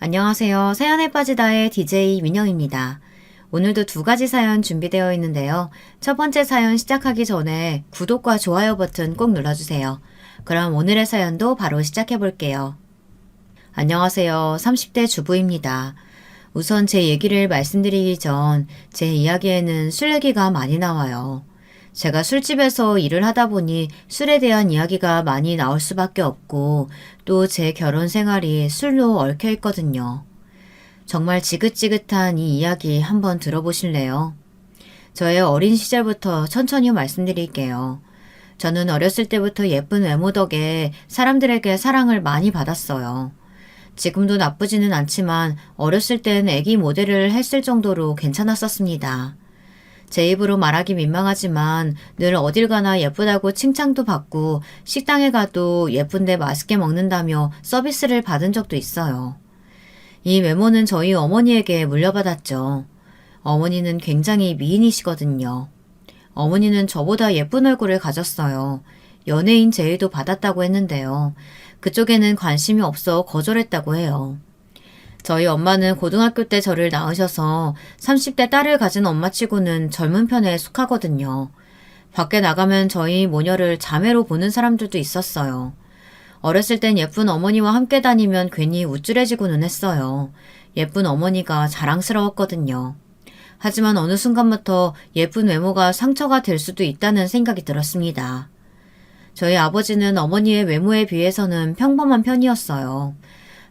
안녕하세요. 사연에 빠지다의 DJ 민영입니다. 오늘도 두 가지 사연 준비되어 있는데요. 첫 번째 사연 시작하기 전에 구독과 좋아요 버튼 꼭 눌러주세요. 그럼 오늘의 사연도 바로 시작해 볼게요. 안녕하세요. 30대 주부입니다. 우선 제 얘기를 말씀드리기 전 제 이야기에는 술 얘기가 많이 나와요. 제가 술집에서 일을 하다 보니 술에 대한 이야기가 많이 나올 수밖에 없고 또 제 결혼 생활이 술로 얽혀 있거든요. 정말 지긋지긋한 이 이야기 한번 들어보실래요? 저의 어린 시절부터 천천히 말씀드릴게요. 저는 어렸을 때부터 예쁜 외모 덕에 사람들에게 사랑을 많이 받았어요. 지금도 나쁘지는 않지만 어렸을 땐 애기 모델을 했을 정도로 괜찮았었습니다. 제 입으로 말하기 민망하지만 늘 어딜 가나 예쁘다고 칭찬도 받고 식당에 가도 예쁜데 맛있게 먹는다며 서비스를 받은 적도 있어요. 이 외모는 저희 어머니에게 물려받았죠. 어머니는 굉장히 미인이시거든요. 어머니는 저보다 예쁜 얼굴을 가졌어요. 연예인 제의도 받았다고 했는데요. 그쪽에는 관심이 없어 거절했다고 해요. 저희 엄마는 고등학교 때 저를 낳으셔서 30대 딸을 가진 엄마치고는 젊은 편에 속하거든요. 밖에 나가면 저희 모녀를 자매로 보는 사람들도 있었어요. 어렸을 땐 예쁜 어머니와 함께 다니면 괜히 우쭐해지고는 했어요. 예쁜 어머니가 자랑스러웠거든요. 하지만 어느 순간부터 예쁜 외모가 상처가 될 수도 있다는 생각이 들었습니다. 저희 아버지는 어머니의 외모에 비해서는 평범한 편이었어요.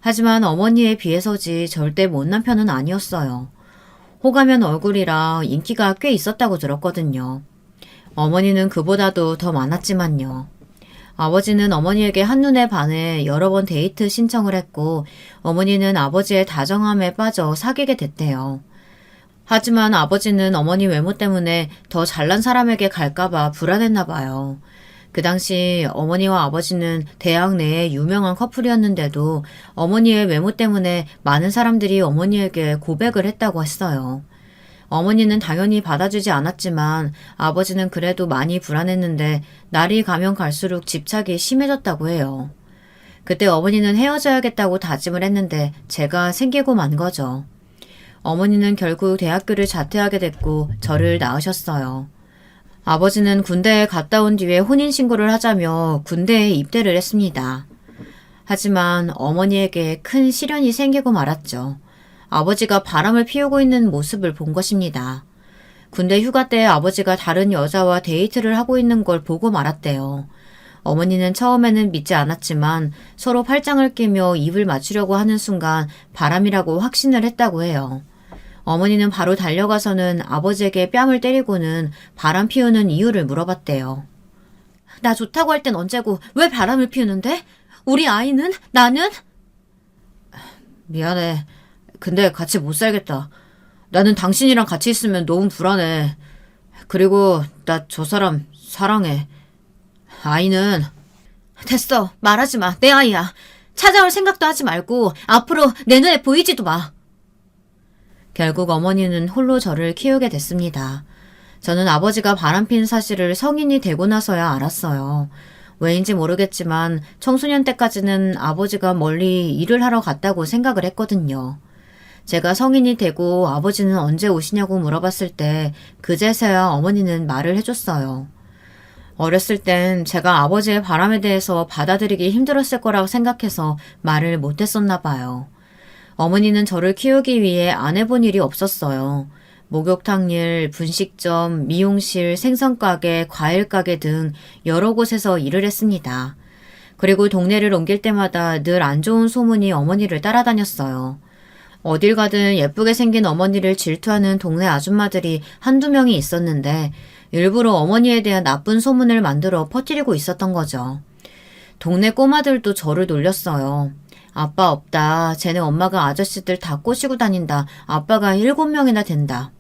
하지만 어머니에 비해서지 절대 못난 편은 아니었어요. 호감형 얼굴이라 인기가 꽤 있었다고 들었거든요. 어머니는 그보다도 더 많았지만요. 아버지는 어머니에게 한눈에 반해 여러 번 데이트 신청을 했고 어머니는 아버지의 다정함에 빠져 사귀게 됐대요. 하지만 아버지는 어머니 외모 때문에 더 잘난 사람에게 갈까봐 불안했나 봐요. 그 당시 어머니와 아버지는 대학 내에 유명한 커플이었는데도 어머니의 외모 때문에 많은 사람들이 어머니에게 고백을 했다고 했어요. 어머니는 당연히 받아주지 않았지만 아버지는 그래도 많이 불안했는데 날이 가면 갈수록 집착이 심해졌다고 해요. 그때 어머니는 헤어져야겠다고 다짐을 했는데 제가 생기고 만 거죠. 어머니는 결국 대학교를 자퇴하게 됐고 저를 낳으셨어요. 아버지는 군대에 갔다 온 뒤에 혼인신고를 하자며 군대에 입대를 했습니다. 하지만 어머니에게 큰 시련이 생기고 말았죠. 아버지가 바람을 피우고 있는 모습을 본 것입니다. 군대 휴가 때 아버지가 다른 여자와 데이트를 하고 있는 걸 보고 말았대요. 어머니는 처음에는 믿지 않았지만 서로 팔짱을 끼며 입을 맞추려고 하는 순간 바람이라고 확신을 했다고 해요. 어머니는 바로 달려가서는 아버지에게 뺨을 때리고는 바람 피우는 이유를 물어봤대요. 나 좋다고 할 땐 언제고 왜 바람을 피우는데? 우리 아이는? 나는? 미안해. 근데 같이 못 살겠다. 나는 당신이랑 같이 있으면 너무 불안해. 그리고 나 저 사람 사랑해. 아이는? 됐어. 말하지 마. 내 아이야. 찾아올 생각도 하지 말고 앞으로 내 눈에 보이지도 마. 결국 어머니는 홀로 저를 키우게 됐습니다. 저는 아버지가 바람핀 사실을 성인이 되고 나서야 알았어요. 왜인지 모르겠지만 청소년 때까지는 아버지가 멀리 일을 하러 갔다고 생각을 했거든요. 제가 성인이 되고 아버지는 언제 오시냐고 물어봤을 때 그제서야 어머니는 말을 해줬어요. 어렸을 땐 제가 아버지의 바람에 대해서 받아들이기 힘들었을 거라고 생각해서 말을 못했었나 봐요. 어머니는 저를 키우기 위해 안 해본 일이 없었어요. 목욕탕 일, 분식점, 미용실, 생선가게, 과일가게 등 여러 곳에서 일을 했습니다. 그리고 동네를 옮길 때마다 늘 안 좋은 소문이 어머니를 따라다녔어요. 어딜 가든 예쁘게 생긴 어머니를 질투하는 동네 아줌마들이 한두 명이 있었는데 일부러 어머니에 대한 나쁜 소문을 만들어 퍼뜨리고 있었던 거죠. 동네 꼬마들도 저를 놀렸어요. 아빠 없다. 쟤네 엄마가 아저씨들 다 꼬시고 다닌다. 아빠가 7명이나 된다.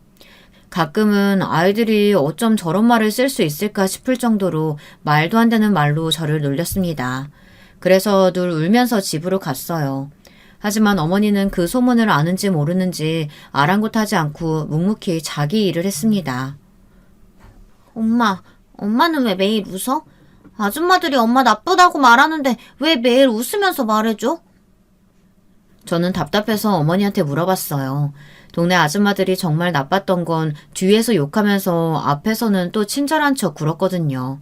가끔은 아이들이 어쩜 저런 말을 쓸 수 있을까 싶을 정도로 말도 안 되는 말로 저를 놀렸습니다. 그래서 늘 울면서 집으로 갔어요. 하지만 어머니는 그 소문을 아는지 모르는지 아랑곳하지 않고 묵묵히 자기 일을 했습니다. 엄마는 왜 매일 웃어? 아줌마들이 엄마 나쁘다고 말하는데 왜 매일 웃으면서 말해줘? 저는 답답해서 어머니한테 물어봤어요. 동네 아줌마들이 정말 나빴던 건 뒤에서 욕하면서 앞에서는 또 친절한 척 굴었거든요.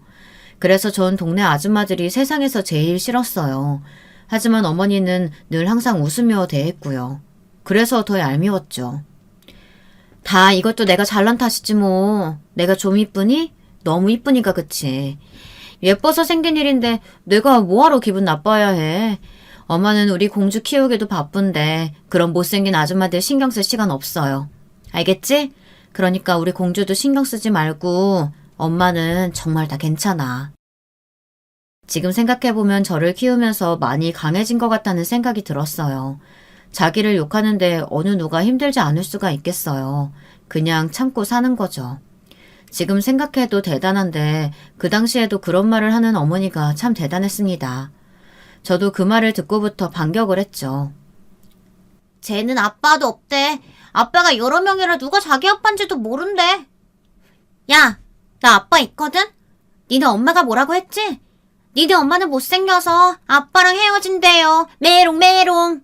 그래서 전 동네 아줌마들이 세상에서 제일 싫었어요. 하지만 어머니는 늘 항상 웃으며 대했고요. 그래서 더 얄미웠죠. 다 이것도 내가 잘난 탓이지 뭐. 내가 좀 이쁘니? 너무 이쁘니까 그치. 예뻐서 생긴 일인데 내가 뭐하러 기분 나빠야 해. 엄마는 우리 공주 키우기도 바쁜데 그런 못생긴 아줌마들 신경 쓸 시간 없어요. 알겠지? 그러니까 우리 공주도 신경 쓰지 말고 엄마는 정말 다 괜찮아. 지금 생각해보면 저를 키우면서 많이 강해진 것 같다는 생각이 들었어요. 자기를 욕하는데 어느 누가 힘들지 않을 수가 있겠어요. 그냥 참고 사는 거죠. 지금 생각해도 대단한데 그 당시에도 그런 말을 하는 어머니가 참 대단했습니다. 저도 그 말을 듣고부터 반격을 했죠. 쟤는 아빠도 없대. 아빠가 여러 명이라 누가 자기 아빠인지도 모른대. 야, 나 아빠 있거든? 니네 엄마가 뭐라고 했지? 니네 엄마는 못생겨서 아빠랑 헤어진대요. 메롱 메롱.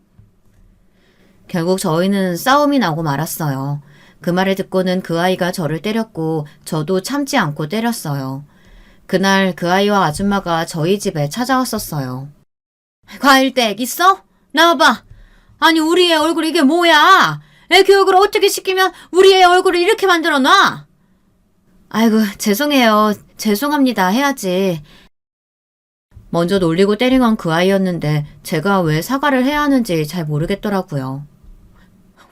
결국 저희는 싸움이 나고 말았어요. 그 말을 듣고는 그 아이가 저를 때렸고 저도 참지 않고 때렸어요. 그날 그 아이와 아줌마가 저희 집에 찾아왔었어요. 과일댁 있어? 나와봐. 아니 우리 애 얼굴 이게 뭐야? 애 교육을 어떻게 시키면 우리 애 얼굴을 이렇게 만들어놔? 아이고 죄송해요. 죄송합니다 해야지. 먼저 놀리고 때린 건 그 아이였는데 제가 왜 사과를 해야 하는지 잘 모르겠더라고요.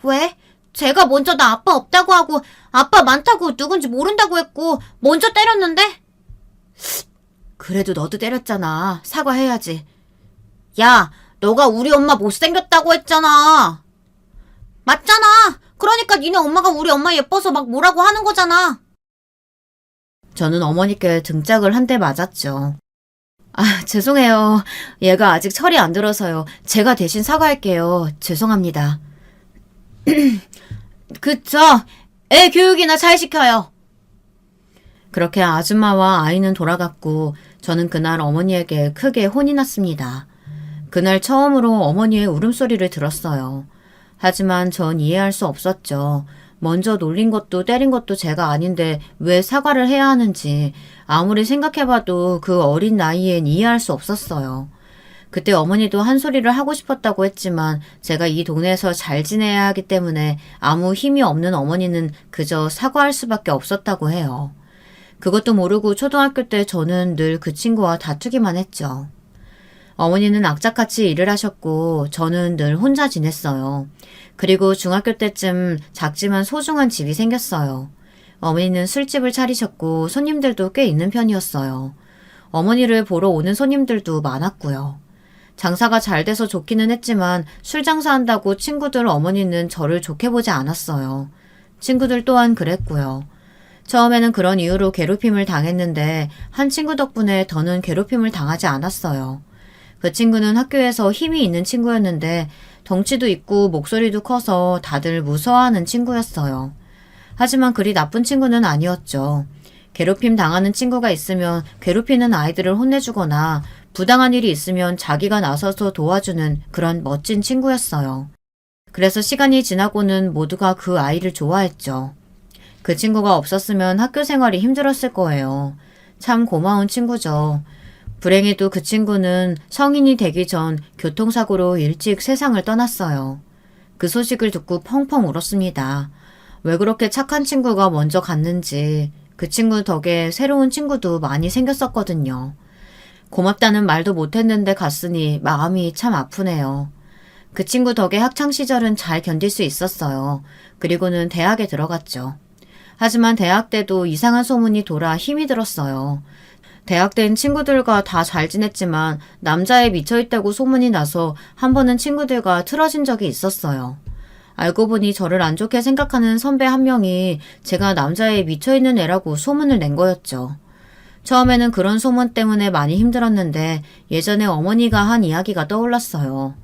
왜? 제가 먼저 나 아빠 없다고 하고 아빠 많다고 누군지 모른다고 했고 먼저 때렸는데? 그래도 너도 때렸잖아. 사과해야지. 야, 너가 우리 엄마 못생겼다고 했잖아. 맞잖아. 그러니까 니네 엄마가 우리 엄마 예뻐서 막 뭐라고 하는 거잖아. 저는 어머니께 등짝을 한 대 맞았죠. 아, 죄송해요. 얘가 아직 철이 안 들어서요. 제가 대신 사과할게요. 죄송합니다. 애 교육이나 잘 시켜요. 그렇게 아줌마와 아이는 돌아갔고 저는 그날 어머니에게 크게 혼이 났습니다. 그날 처음으로 어머니의 울음소리를 들었어요. 하지만 전 이해할 수 없었죠. 먼저 놀린 것도 때린 것도 제가 아닌데 왜 사과를 해야 하는지 아무리 생각해봐도 그 어린 나이엔 이해할 수 없었어요. 그때 어머니도 한 소리를 하고 싶었다고 했지만 제가 이 동네에서 잘 지내야 하기 때문에 아무 힘이 없는 어머니는 그저 사과할 수밖에 없었다고 해요. 그것도 모르고 초등학교 때 저는 늘 그 친구와 다투기만 했죠. 어머니는 악착같이 일을 하셨고 저는 늘 혼자 지냈어요. 그리고 중학교 때쯤 작지만 소중한 집이 생겼어요. 어머니는 술집을 차리셨고 손님들도 꽤 있는 편이었어요. 어머니를 보러 오는 손님들도 많았고요. 장사가 잘 돼서 좋기는 했지만 술 장사한다고 친구들 어머니는 저를 좋게 보지 않았어요. 친구들 또한 그랬고요. 처음에는 그런 이유로 괴롭힘을 당했는데 한 친구 덕분에 더는 괴롭힘을 당하지 않았어요. 그 친구는 학교에서 힘이 있는 친구였는데 덩치도 있고 목소리도 커서 다들 무서워하는 친구였어요. 하지만 그리 나쁜 친구는 아니었죠. 괴롭힘 당하는 친구가 있으면 괴롭히는 아이들을 혼내주거나 부당한 일이 있으면 자기가 나서서 도와주는 그런 멋진 친구였어요. 그래서 시간이 지나고는 모두가 그 아이를 좋아했죠. 그 친구가 없었으면 학교 생활이 힘들었을 거예요. 참 고마운 친구죠. 불행히도 그 친구는 성인이 되기 전 교통사고로 일찍 세상을 떠났어요. 그 소식을 듣고 펑펑 울었습니다. 왜 그렇게 착한 친구가 먼저 갔는지 그 친구 덕에 새로운 친구도 많이 생겼었거든요. 고맙다는 말도 못했는데 갔으니 마음이 참 아프네요. 그 친구 덕에 학창시절은 잘 견딜 수 있었어요. 그리고는 대학에 들어갔죠. 하지만 대학 때도 이상한 소문이 돌아 힘이 들었어요. 대학 때는 친구들과 다 잘 지냈지만 남자에 미쳐있다고 소문이 나서 한 번은 친구들과 틀어진 적이 있었어요. 알고 보니 저를 안 좋게 생각하는 선배 한 명이 제가 남자에 미쳐있는 애라고 소문을 낸 거였죠. 처음에는 그런 소문 때문에 많이 힘들었는데 예전에 어머니가 한 이야기가 떠올랐어요.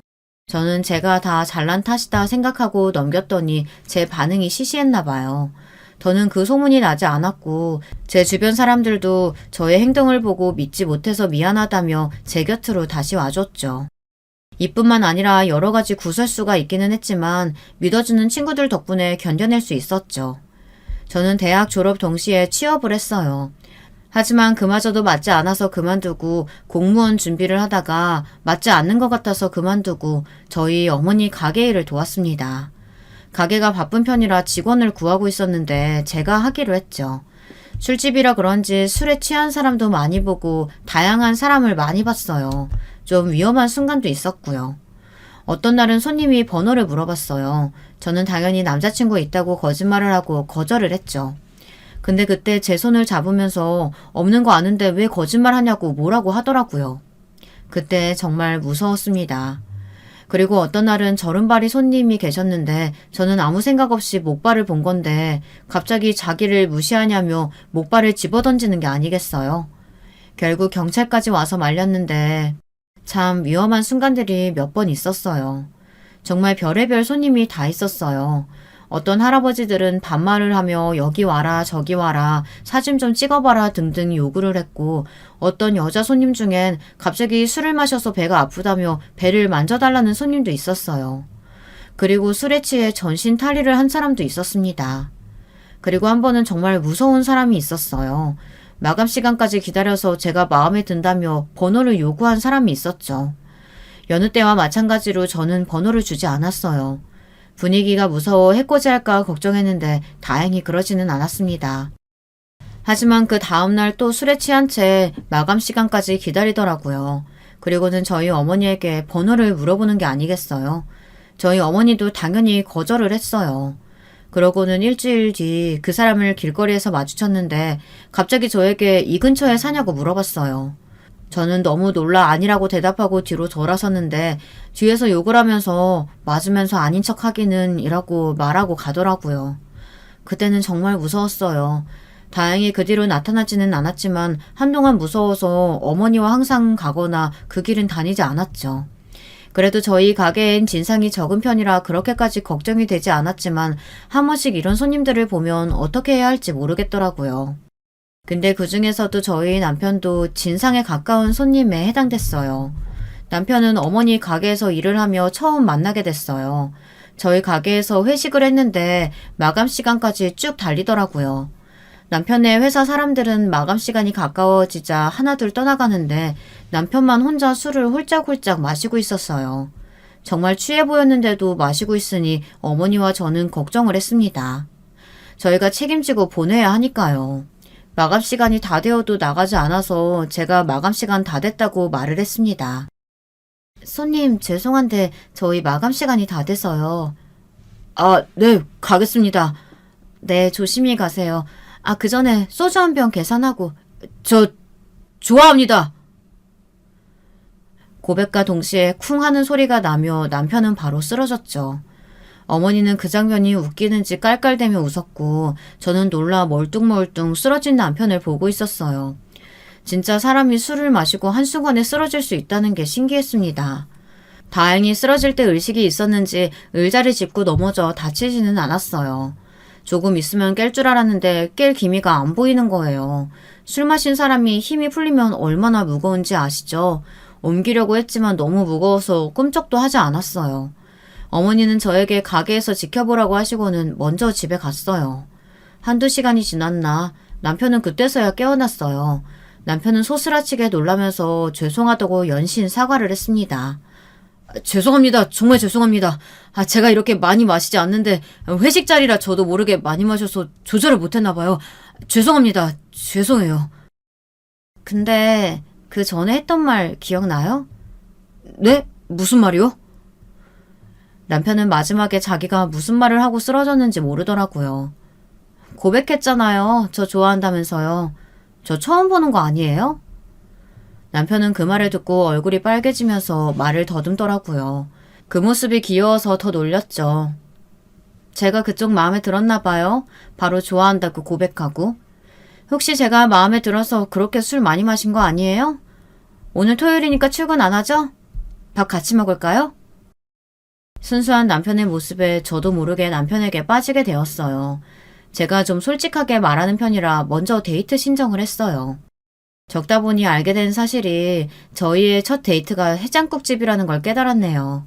저는 제가 다 잘난 탓이다 생각하고 넘겼더니 제 반응이 시시했나 봐요. 더는 그 소문이 나지 않았고 제 주변 사람들도 저의 행동을 보고 믿지 못해서 미안하다며 제 곁으로 다시 와줬죠. 이뿐만 아니라 여러 가지 구설수가 있기는 했지만 믿어주는 친구들 덕분에 견뎌낼 수 있었죠. 저는 대학 졸업 동시에 취업을 했어요. 하지만 그마저도 맞지 않아서 그만두고 공무원 준비를 하다가 맞지 않는 것 같아서 그만두고 저희 어머니 가게 일을 도왔습니다. 가게가 바쁜 편이라 직원을 구하고 있었는데 제가 하기로 했죠. 술집이라 그런지 술에 취한 사람도 많이 보고 다양한 사람을 많이 봤어요. 좀 위험한 순간도 있었고요. 어떤 날은 손님이 번호를 물어봤어요. 저는 당연히 남자친구 있다고 거짓말을 하고 거절을 했죠. 근데 그때 제 손을 잡으면서 없는 거 아는데 왜 거짓말 하냐고 뭐라고 하더라고요. 그때 정말 무서웠습니다. 그리고 어떤 날은 저른발이 손님이 계셨는데 저는 아무 생각 없이 목발을 본 건데 갑자기 자기를 무시하냐며 목발을 집어던지는 게 아니겠어요. 결국 경찰까지 와서 말렸는데 참 위험한 순간들이 몇 번 있었어요. 정말 별의별 손님이 다 있었어요. 어떤 할아버지들은 반말을 하며 여기 와라 저기 와라 사진 좀 찍어봐라 등등 요구를 했고 어떤 여자 손님 중엔 갑자기 술을 마셔서 배가 아프다며 배를 만져달라는 손님도 있었어요. 그리고 술에 취해 전신 탈의를 한 사람도 있었습니다. 그리고 한 번은 정말 무서운 사람이 있었어요. 마감 시간까지 기다려서 제가 마음에 든다며 번호를 요구한 사람이 있었죠. 여느 때와 마찬가지로 저는 번호를 주지 않았어요. 분위기가 무서워 해코지할까 걱정했는데 다행히 그러지는 않았습니다. 하지만 그 다음날 또 술에 취한 채 마감 시간까지 기다리더라고요. 그리고는 저희 어머니에게 번호를 물어보는 게 아니겠어요. 저희 어머니도 당연히 거절을 했어요. 그러고는 일주일 뒤 그 사람을 길거리에서 마주쳤는데 갑자기 저에게 이 근처에 사냐고 물어봤어요. 저는 너무 놀라 아니라고 대답하고 뒤로 돌아섰는데 뒤에서 욕을 하면서 맞으면서 아닌 척 하기는 이라고 말하고 가더라고요. 그때는 정말 무서웠어요. 다행히 그 뒤로 나타나지는 않았지만 한동안 무서워서 어머니와 항상 가거나 그 길은 다니지 않았죠. 그래도 저희 가게엔 진상이 적은 편이라 그렇게까지 걱정이 되지 않았지만 한 번씩 이런 손님들을 보면 어떻게 해야 할지 모르겠더라고요. 근데 그 중에서도 저희 남편도 진상에 가까운 손님에 해당됐어요. 남편은 어머니 가게에서 일을 하며 처음 만나게 됐어요. 저희 가게에서 회식을 했는데 마감 시간까지 쭉 달리더라고요. 남편의 회사 사람들은 마감 시간이 가까워지자 하나둘 떠나가는데 남편만 혼자 술을 홀짝홀짝 마시고 있었어요. 정말 취해 보였는데도 마시고 있으니 어머니와 저는 걱정을 했습니다. 저희가 책임지고 보내야 하니까요. 마감 시간이 다 되어도 나가지 않아서 제가 마감 시간 다 됐다고 말을 했습니다. 손님, 죄송한데 저희 마감 시간이 다 돼서요. 아, 네, 가겠습니다. 네, 조심히 가세요. 아, 그 전에 소주 한 병 계산하고. 좋아합니다. 고백과 동시에 쿵 하는 소리가 나며 남편은 바로 쓰러졌죠. 어머니는 그 장면이 웃기는지 깔깔대며 웃었고 저는 놀라 멀뚱멀뚱 쓰러진 남편을 보고 있었어요. 진짜 사람이 술을 마시고 한순간에 쓰러질 수 있다는 게 신기했습니다. 다행히 쓰러질 때 의식이 있었는지 의자를 짚고 넘어져 다치지는 않았어요. 조금 있으면 깰 줄 알았는데 깰 기미가 안 보이는 거예요. 술 마신 사람이 힘이 풀리면 얼마나 무거운지 아시죠? 옮기려고 했지만 너무 무거워서 꿈쩍도 하지 않았어요. 어머니는 저에게 가게에서 지켜보라고 하시고는 먼저 집에 갔어요. 한두 시간이 지났나 남편은 그때서야 깨어났어요. 남편은 소스라치게 놀라면서 죄송하다고 연신 사과를 했습니다. 죄송합니다. 정말 죄송합니다. 제가 이렇게 많이 마시지 않는데 회식 자리라 저도 모르게 많이 마셔서 조절을 못했나 봐요. 죄송합니다. 죄송해요. 근데 그 전에 했던 말 기억나요? 네? 무슨 말이요? 남편은 마지막에 자기가 무슨 말을 하고 쓰러졌는지 모르더라고요. 고백했잖아요. 저 좋아한다면서요. 저 처음 보는 거 아니에요? 남편은 그 말을 듣고 얼굴이 빨개지면서 말을 더듬더라고요. 그 모습이 귀여워서 더 놀렸죠. 제가 그쪽 마음에 들었나 봐요. 바로 좋아한다고 고백하고. 혹시 제가 마음에 들어서 그렇게 술 많이 마신 거 아니에요? 오늘 토요일이니까 출근 안 하죠? 밥 같이 먹을까요? 순수한 남편의 모습에 저도 모르게 남편에게 빠지게 되었어요. 제가 좀 솔직하게 말하는 편이라 먼저 데이트 신청을 했어요. 적다 보니 알게 된 사실이 저희의 첫 데이트가 해장국집이라는 걸 깨달았네요.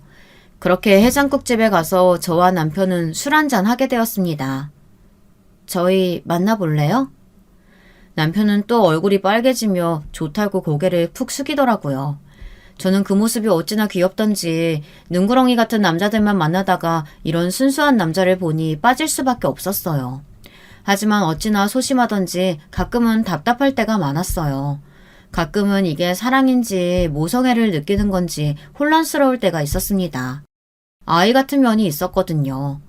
그렇게 해장국집에 가서 저와 남편은 술 한잔 하게 되었습니다. 저희 만나볼래요? 남편은 또 얼굴이 빨개지며 좋다고 고개를 푹 숙이더라고요. 저는 그 모습이 어찌나 귀엽던지 눈구렁이 같은 남자들만 만나다가 이런 순수한 남자를 보니 빠질 수밖에 없었어요. 하지만 어찌나 소심하던지 가끔은 답답할 때가 많았어요. 가끔은 이게 사랑인지 모성애를 느끼는 건지 혼란스러울 때가 있었습니다. 아이 같은 면이 있었거든요.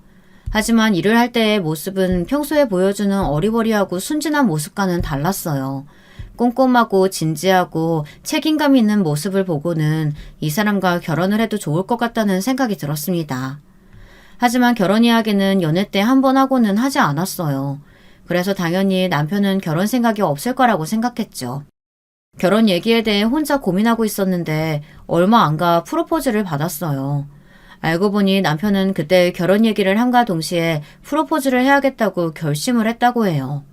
하지만 일을 할 때의 모습은 평소에 보여주는 어리버리하고 순진한 모습과는 달랐어요. 꼼꼼하고 진지하고 책임감 있는 모습을 보고는 이 사람과 결혼을 해도 좋을 것 같다는 생각이 들었습니다. 하지만 결혼 이야기는 연애 때 한 번 하고는 하지 않았어요. 그래서 당연히 남편은 결혼 생각이 없을 거라고 생각했죠. 결혼 얘기에 대해 혼자 고민하고 있었는데 얼마 안 가 프로포즈를 받았어요. 알고 보니 남편은 그때 결혼 얘기를 함과 동시에 프로포즈를 해야겠다고 결심을 했다고 해요.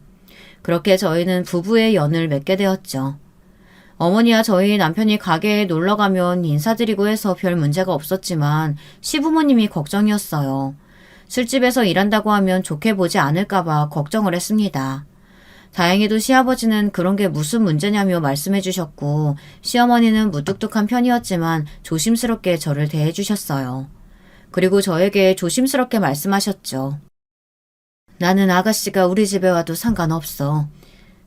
그렇게 저희는 부부의 연을 맺게 되었죠. 어머니와 저희 남편이 가게에 놀러 가면 인사드리고 해서 별 문제가 없었지만 시부모님이 걱정이었어요. 술집에서 일한다고 하면 좋게 보지 않을까봐 걱정을 했습니다. 다행히도 시아버지는 그런 게 무슨 문제냐며 말씀해 주셨고 시어머니는 무뚝뚝한 편이었지만 조심스럽게 저를 대해 주셨어요. 그리고 저에게 조심스럽게 말씀하셨죠. 나는 아가씨가 우리 집에 와도 상관없어.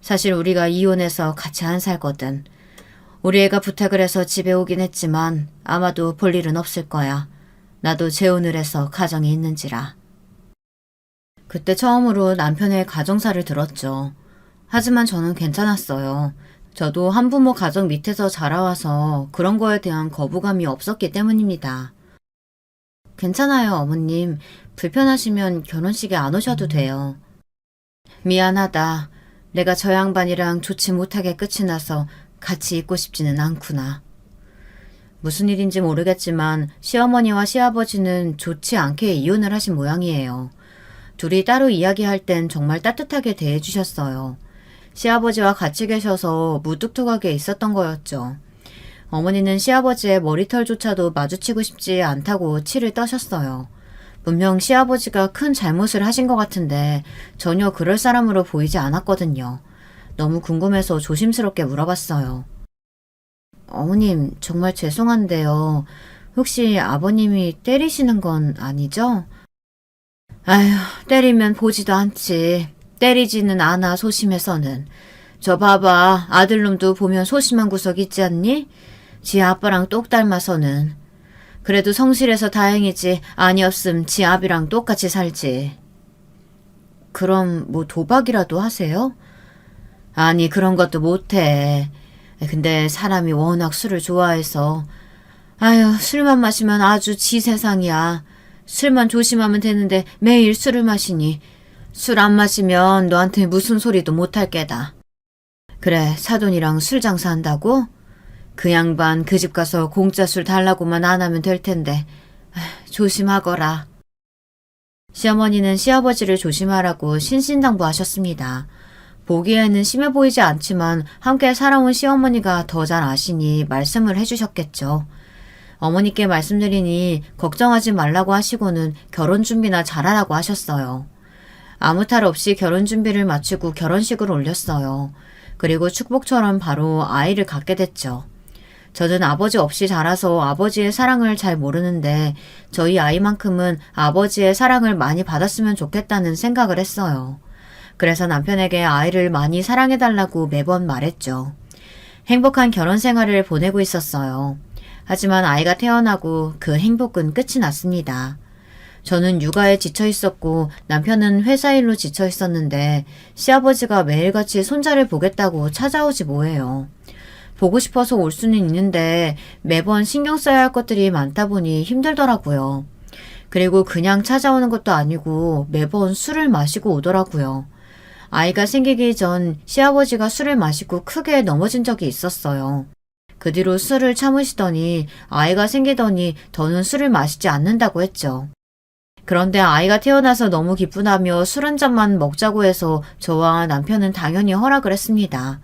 사실 우리가 이혼해서 같이 안 살거든. 우리 애가 부탁을 해서 집에 오긴 했지만 아마도 볼 일은 없을 거야. 나도 재혼을 해서 가정이 있는지라. 그때 처음으로 남편의 가정사를 들었죠. 하지만 저는 괜찮았어요. 저도 한부모 가정 밑에서 자라와서 그런 거에 대한 거부감이 없었기 때문입니다. 괜찮아요, 어머님. 불편하시면 결혼식에 안 오셔도 돼요. 미안하다. 내가 저 양반이랑 좋지 못하게 끝이 나서 같이 있고 싶지는 않구나. 무슨 일인지 모르겠지만 시어머니와 시아버지는 좋지 않게 이혼을 하신 모양이에요. 둘이 따로 이야기할 땐 정말 따뜻하게 대해주셨어요. 시아버지와 같이 계셔서 무뚝뚝하게 있었던 거였죠. 어머니는 시아버지의 머리털조차도 마주치고 싶지 않다고 치를 떠셨어요. 분명 시아버지가 큰 잘못을 하신 것 같은데 전혀 그럴 사람으로 보이지 않았거든요. 너무 궁금해서 조심스럽게 물어봤어요. 어머님, 정말 죄송한데요. 혹시 아버님이 때리시는 건 아니죠? 아휴, 때리면 보지도 않지. 때리지는 않아, 소심해서는. 저 봐봐, 아들놈도 보면 소심한 구석 있지 않니? 지 아빠랑 똑 닮아서는. 그래도 성실해서 다행이지 아니었음 지 아비랑 똑같이 살지. 그럼 뭐 도박이라도 하세요? 아니 그런 것도 못해. 근데 사람이 워낙 술을 좋아해서. 아유 술만 마시면 아주 지 세상이야. 술만 조심하면 되는데 매일 술을 마시니. 술 안 마시면 너한테 무슨 소리도 못할 게다. 그래 사돈이랑 술 장사한다고? 그 양반 그 집 가서 공짜 술 달라고만 안 하면 될 텐데. 조심하거라. 시어머니는 시아버지를 조심하라고 신신당부하셨습니다. 보기에는 심해 보이지 않지만 함께 살아온 시어머니가 더 잘 아시니 말씀을 해주셨겠죠. 어머니께 말씀드리니 걱정하지 말라고 하시고는 결혼 준비나 잘하라고 하셨어요. 아무 탈 없이 결혼 준비를 마치고 결혼식을 올렸어요. 그리고 축복처럼 바로 아이를 갖게 됐죠. 저는 아버지 없이 자라서 아버지의 사랑을 잘 모르는데 저희 아이만큼은 아버지의 사랑을 많이 받았으면 좋겠다는 생각을 했어요. 그래서 남편에게 아이를 많이 사랑해달라고 매번 말했죠. 행복한 결혼 생활을 보내고 있었어요. 하지만 아이가 태어나고 그 행복은 끝이 났습니다. 저는 육아에 지쳐 있었고 남편은 회사 일로 지쳐 있었는데 시아버지가 매일같이 손자를 보겠다고 찾아오지 뭐해요. 보고 싶어서 올 수는 있는데 매번 신경 써야 할 것들이 많다 보니 힘들더라고요. 그리고 그냥 찾아오는 것도 아니고 매번 술을 마시고 오더라고요. 아이가 생기기 전 시아버지가 술을 마시고 크게 넘어진 적이 있었어요. 그 뒤로 술을 참으시더니 아이가 생기더니 더는 술을 마시지 않는다고 했죠. 그런데 아이가 태어나서 너무 기쁘다며 술 한 잔만 먹자고 해서 저와 남편은 당연히 허락을 했습니다.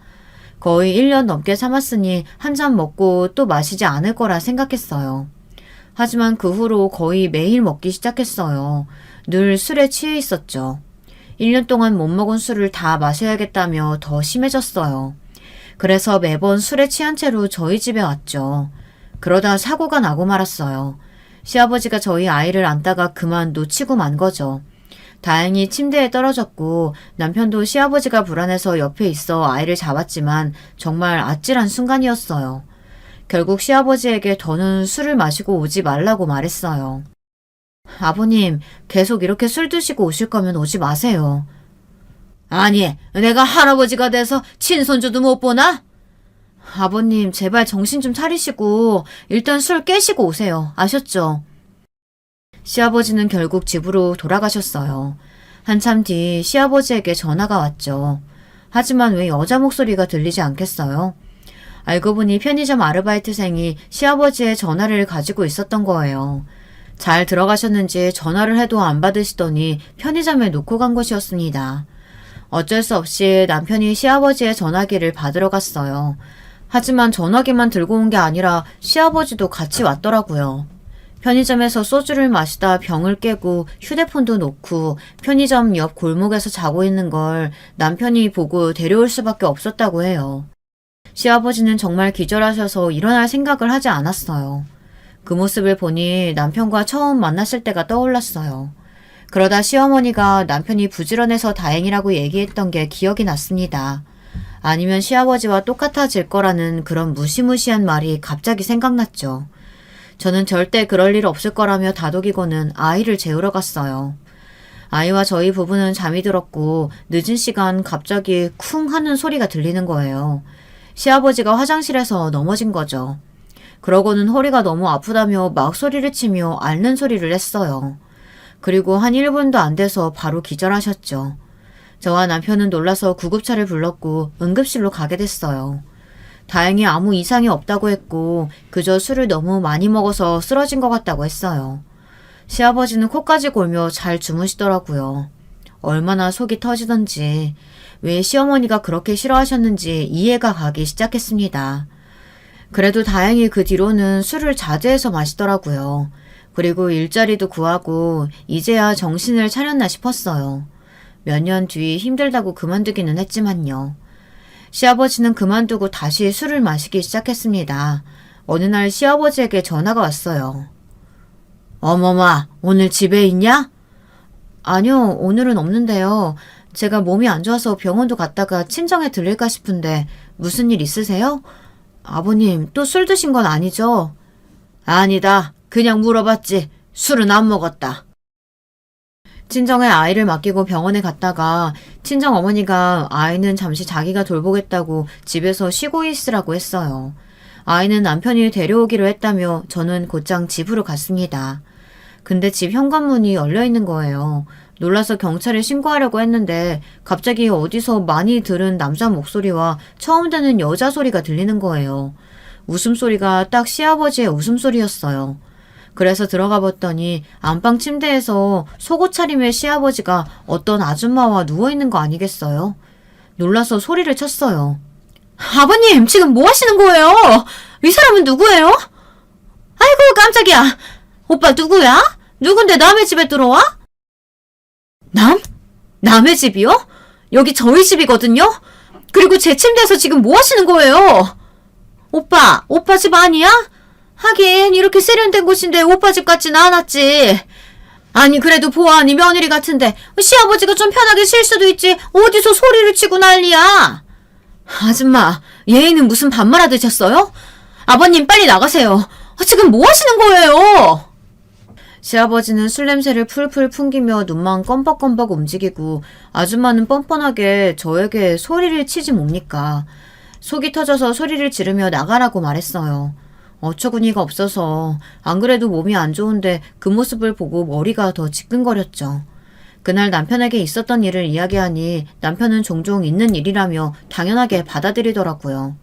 거의 1년 넘게 참았으니 한 잔 먹고 또 마시지 않을 거라 생각했어요. 하지만 그 후로 거의 매일 먹기 시작했어요. 늘 술에 취해 있었죠. 1년 동안 못 먹은 술을 다 마셔야겠다며 더 심해졌어요. 그래서 매번 술에 취한 채로 저희 집에 왔죠. 그러다 사고가 나고 말았어요. 시아버지가 저희 아이를 안다가 그만 놓치고 만 거죠. 다행히 침대에 떨어졌고 남편도 시아버지가 불안해서 옆에 있어 아이를 잡았지만 정말 아찔한 순간이었어요. 결국 시아버지에게 더는 술을 마시고 오지 말라고 말했어요. 아버님, 계속 이렇게 술 드시고 오실 거면 오지 마세요. 아니, 내가 할아버지가 돼서 친손주도 못 보나? 아버님, 제발 정신 좀 차리시고 일단 술 깨시고 오세요. 아셨죠? 시아버지는 결국 집으로 돌아가셨어요. 한참 뒤 시아버지에게 전화가 왔죠. 하지만 왜 여자 목소리가 들리지 않겠어요? 알고 보니 편의점 아르바이트생이 시아버지의 전화를 가지고 있었던 거예요. 잘 들어가셨는지 전화를 해도 안 받으시더니 편의점에 놓고 간 것이었습니다. 어쩔 수 없이 남편이 시아버지의 전화기를 받으러 갔어요. 하지만 전화기만 들고 온 게 아니라 시아버지도 같이 왔더라고요. 편의점에서 소주를 마시다 병을 깨고 휴대폰도 놓고 편의점 옆 골목에서 자고 있는 걸 남편이 보고 데려올 수밖에 없었다고 해요. 시아버지는 정말 기절하셔서 일어날 생각을 하지 않았어요. 그 모습을 보니 남편과 처음 만났을 때가 떠올랐어요. 그러다 시어머니가 남편이 부지런해서 다행이라고 얘기했던 게 기억이 났습니다. 아니면 시아버지와 똑같아질 거라는 그런 무시무시한 말이 갑자기 생각났죠. 저는 절대 그럴 일 없을 거라며 다독이고는 아이를 재우러 갔어요. 아이와 저희 부부는 잠이 들었고 늦은 시간 갑자기 쿵 하는 소리가 들리는 거예요. 시아버지가 화장실에서 넘어진 거죠. 그러고는 허리가 너무 아프다며 막 소리를 치며 앓는 소리를 했어요. 그리고 한 1분도 안 돼서 바로 기절하셨죠. 저와 남편은 놀라서 구급차를 불렀고 응급실로 가게 됐어요. 다행히 아무 이상이 없다고 했고 그저 술을 너무 많이 먹어서 쓰러진 것 같다고 했어요. 시아버지는 코까지 골며 잘 주무시더라고요. 얼마나 속이 터지던지 왜 시어머니가 그렇게 싫어하셨는지 이해가 가기 시작했습니다. 그래도 다행히 그 뒤로는 술을 자제해서 마시더라고요. 그리고 일자리도 구하고 이제야 정신을 차렸나 싶었어요. 몇 년 뒤 힘들다고 그만두기는 했지만요. 시아버지는 그만두고 다시 술을 마시기 시작했습니다. 어느 날 시아버지에게 전화가 왔어요. 어머마, 오늘 집에 있냐? 아니요, 오늘은 없는데요. 제가 몸이 안 좋아서 병원도 갔다가 친정에 들릴까 싶은데 무슨 일 있으세요? 아버님, 또 술 드신 건 아니죠? 아니다. 그냥 물어봤지. 술은 안 먹었다. 친정에 아이를 맡기고 병원에 갔다가 친정 어머니가 아이는 잠시 자기가 돌보겠다고 집에서 쉬고 있으라고 했어요. 아이는 남편이 데려오기로 했다며 저는 곧장 집으로 갔습니다. 근데 집 현관문이 열려 있는 거예요. 놀라서 경찰에 신고하려고 했는데 갑자기 어디서 많이 들은 남자 목소리와 처음 듣는 여자 소리가 들리는 거예요. 웃음소리가 딱 시아버지의 웃음소리였어요. 그래서 들어가 봤더니 안방 침대에서 속옷 차림의 시아버지가 어떤 아줌마와 누워있는 거 아니겠어요? 놀라서 소리를 쳤어요. 아버님, 지금 뭐 하시는 거예요? 이 사람은 누구예요? 아이고, 깜짝이야. 오빠 누구야? 누군데 남의 집에 들어와? 남의 집이요? 여기 저희 집이거든요? 그리고 제 침대에서 지금 뭐 하시는 거예요? 오빠 집 아니야? 하긴 이렇게 세련된 곳인데 오빠 집 같진 않았지. 아니 그래도 보아하니 며느리 같은데 시아버지가 좀 편하게 쉴 수도 있지 어디서 소리를 치고 난리야. 아줌마, 예의는 무슨 밥 말아 드셨어요? 아버님 빨리 나가세요. 지금 뭐 하시는 거예요? 시아버지는 술 냄새를 풀풀 풍기며 눈만 껌벅껌벅 움직이고 아줌마는 뻔뻔하게 저에게 소리를 치지 뭡니까. 속이 터져서 소리를 지르며 나가라고 말했어요. 어처구니가 없어서 안 그래도 몸이 안 좋은데 그 모습을 보고 머리가 더 지끈거렸죠. 그날 남편에게 있었던 일을 이야기하니 남편은 종종 있는 일이라며 당연하게 받아들이더라고요.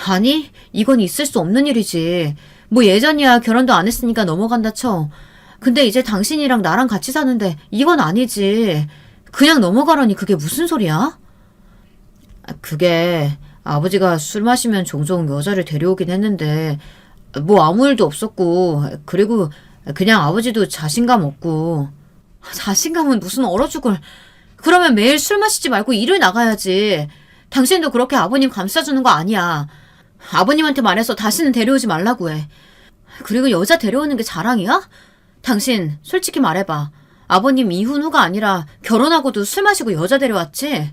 아니, 이건 있을 수 없는 일이지. 뭐 예전이야 결혼도 안 했으니까 넘어간다 쳐. 근데 이제 당신이랑 나랑 같이 사는데 이건 아니지. 그냥 넘어가라니 그게 무슨 소리야? 그게 아버지가 술 마시면 종종 여자를 데려오긴 했는데 뭐 아무 일도 없었고 그리고 그냥 아버지도 자신감 없고. 자신감은 무슨 얼어 죽을. 그러면 매일 술 마시지 말고 일을 나가야지. 당신도 그렇게 아버님 감싸주는 거 아니야. 아버님한테 말해서 다시는 데려오지 말라고 해. 그리고 여자 데려오는 게 자랑이야? 당신 솔직히 말해봐. 아버님 이혼 후가 아니라 결혼하고도 술 마시고 여자 데려왔지?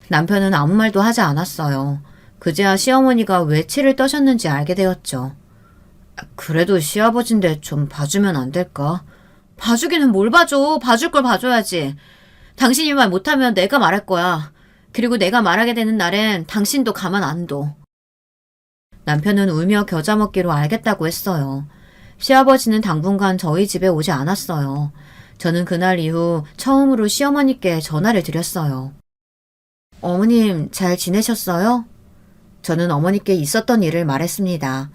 남편은 아무 말도 하지 않았어요. 그제야 시어머니가 왜 치를 떠셨는지 알게 되었죠. 그래도 시아버지인데 좀 봐주면 안 될까? 봐주기는 뭘 봐줘. 봐줄 걸 봐줘야지. 당신이 말 못하면 내가 말할 거야. 그리고 내가 말하게 되는 날엔 당신도 가만 안 둬. 남편은 울며 겨자 먹기로 알겠다고 했어요. 시아버지는 당분간 저희 집에 오지 않았어요. 저는 그날 이후 처음으로 시어머니께 전화를 드렸어요. 어머님 잘 지내셨어요? 저는 어머니께 있었던 일을 말했습니다.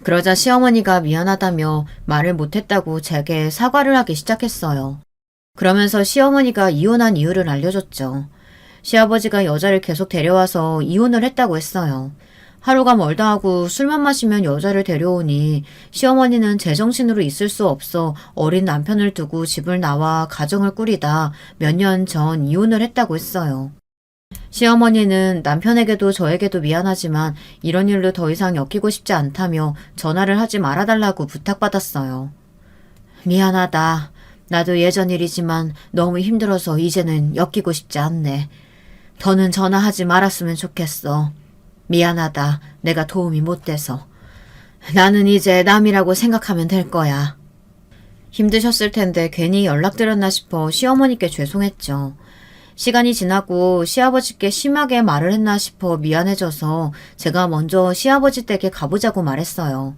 그러자 시어머니가 미안하다며 말을 못했다고 제게 사과를 하기 시작했어요. 그러면서 시어머니가 이혼한 이유를 알려줬죠. 시아버지가 여자를 계속 데려와서 이혼을 했다고 했어요. 하루가 멀다 하고 술만 마시면 여자를 데려오니 시어머니는 제정신으로 있을 수 없어 어린 남편을 두고 집을 나와 가정을 꾸리다 몇 년 전 이혼을 했다고 했어요. 시어머니는 남편에게도 저에게도 미안하지만 이런 일로 더 이상 엮이고 싶지 않다며 전화를 하지 말아달라고 부탁받았어요. 미안하다. 나도 예전 일이지만 너무 힘들어서 이제는 엮이고 싶지 않네. 더는 전화하지 말았으면 좋겠어. 미안하다. 내가 도움이 못 돼서. 나는 이제 남이라고 생각하면 될 거야. 힘드셨을 텐데 괜히 연락드렸나 싶어 시어머니께 죄송했죠. 시간이 지나고 시아버지께 심하게 말을 했나 싶어 미안해져서 제가 먼저 시아버지 댁에 가보자고 말했어요.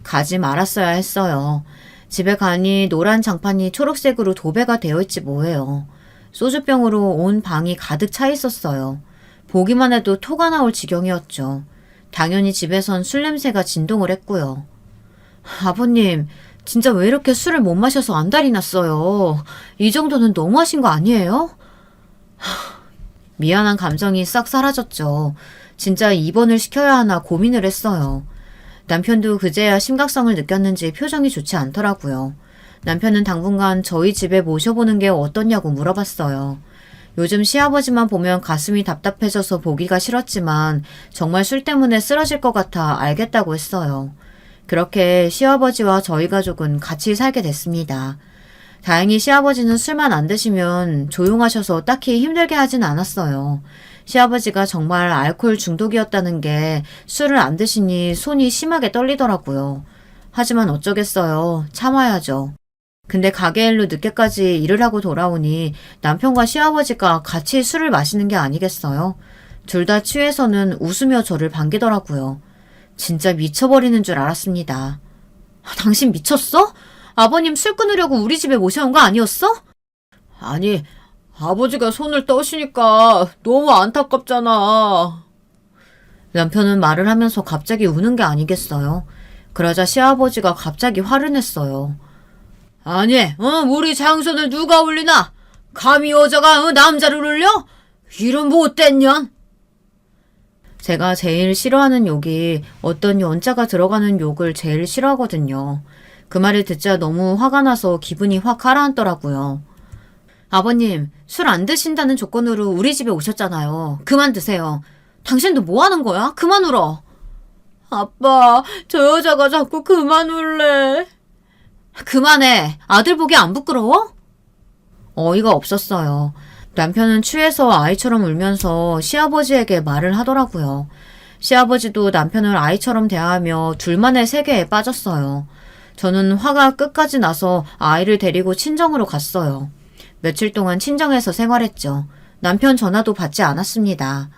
가지 말았어야 했어요. 집에 가니 노란 장판이 초록색으로 도배가 되어 있지 뭐예요. 소주병으로 온 방이 가득 차 있었어요. 보기만 해도 토가 나올 지경이었죠. 당연히 집에선 술 냄새가 진동을 했고요. 아버님, 진짜 왜 이렇게 술을 못 마셔서 안달이 났어요. 이 정도는 너무하신 거 아니에요? 미안한 감정이 싹 사라졌죠. 진짜 입원을 시켜야 하나 고민을 했어요. 남편도 그제야 심각성을 느꼈는지 표정이 좋지 않더라고요. 남편은 당분간 저희 집에 모셔보는 게 어떻냐고 물어봤어요. 요즘 시아버지만 보면 가슴이 답답해져서 보기가 싫었지만 정말 술 때문에 쓰러질 것 같아 알겠다고 했어요. 그렇게 시아버지와 저희 가족은 같이 살게 됐습니다. 다행히 시아버지는 술만 안 드시면 조용하셔서 딱히 힘들게 하진 않았어요. 시아버지가 정말 알코올 중독이었다는 게 술을 안 드시니 손이 심하게 떨리더라고요. 하지만 어쩌겠어요. 참아야죠. 근데 가게 일로 늦게까지 일을 하고 돌아오니 남편과 시아버지가 같이 술을 마시는 게 아니겠어요? 둘 다 취해서는 웃으며 저를 반기더라고요. 진짜 미쳐버리는 줄 알았습니다. 당신 미쳤어? 아버님 술 끊으려고 우리 집에 모셔온 거 아니었어? 아니, 아버지가 손을 떠시니까 너무 안타깝잖아. 남편은 말을 하면서 갑자기 우는 게 아니겠어요? 그러자 시아버지가 갑자기 화를 냈어요. 아니, 우리 장손을 누가 울리나? 감히 여자가 남자를 울려? 이런 못된 년! 제가 제일 싫어하는 욕이 어떤 연자가 들어가는 욕을 제일 싫어하거든요. 그 말을 듣자 너무 화가 나서 기분이 확 가라앉더라고요. 아버님, 술 안 드신다는 조건으로 우리 집에 오셨잖아요. 그만 드세요. 당신도 뭐 하는 거야? 그만 울어. 아빠, 저 여자가 자꾸 그만 울래. 그만해. 아들 보기 안 부끄러워? 어이가 없었어요. 남편은 취해서 아이처럼 울면서 시아버지에게 말을 하더라고요. 시아버지도 남편을 아이처럼 대하며 둘만의 세계에 빠졌어요. 저는 화가 끝까지 나서 아이를 데리고 친정으로 갔어요. 며칠 동안 친정에서 생활했죠. 남편 전화도 받지 않았습니다.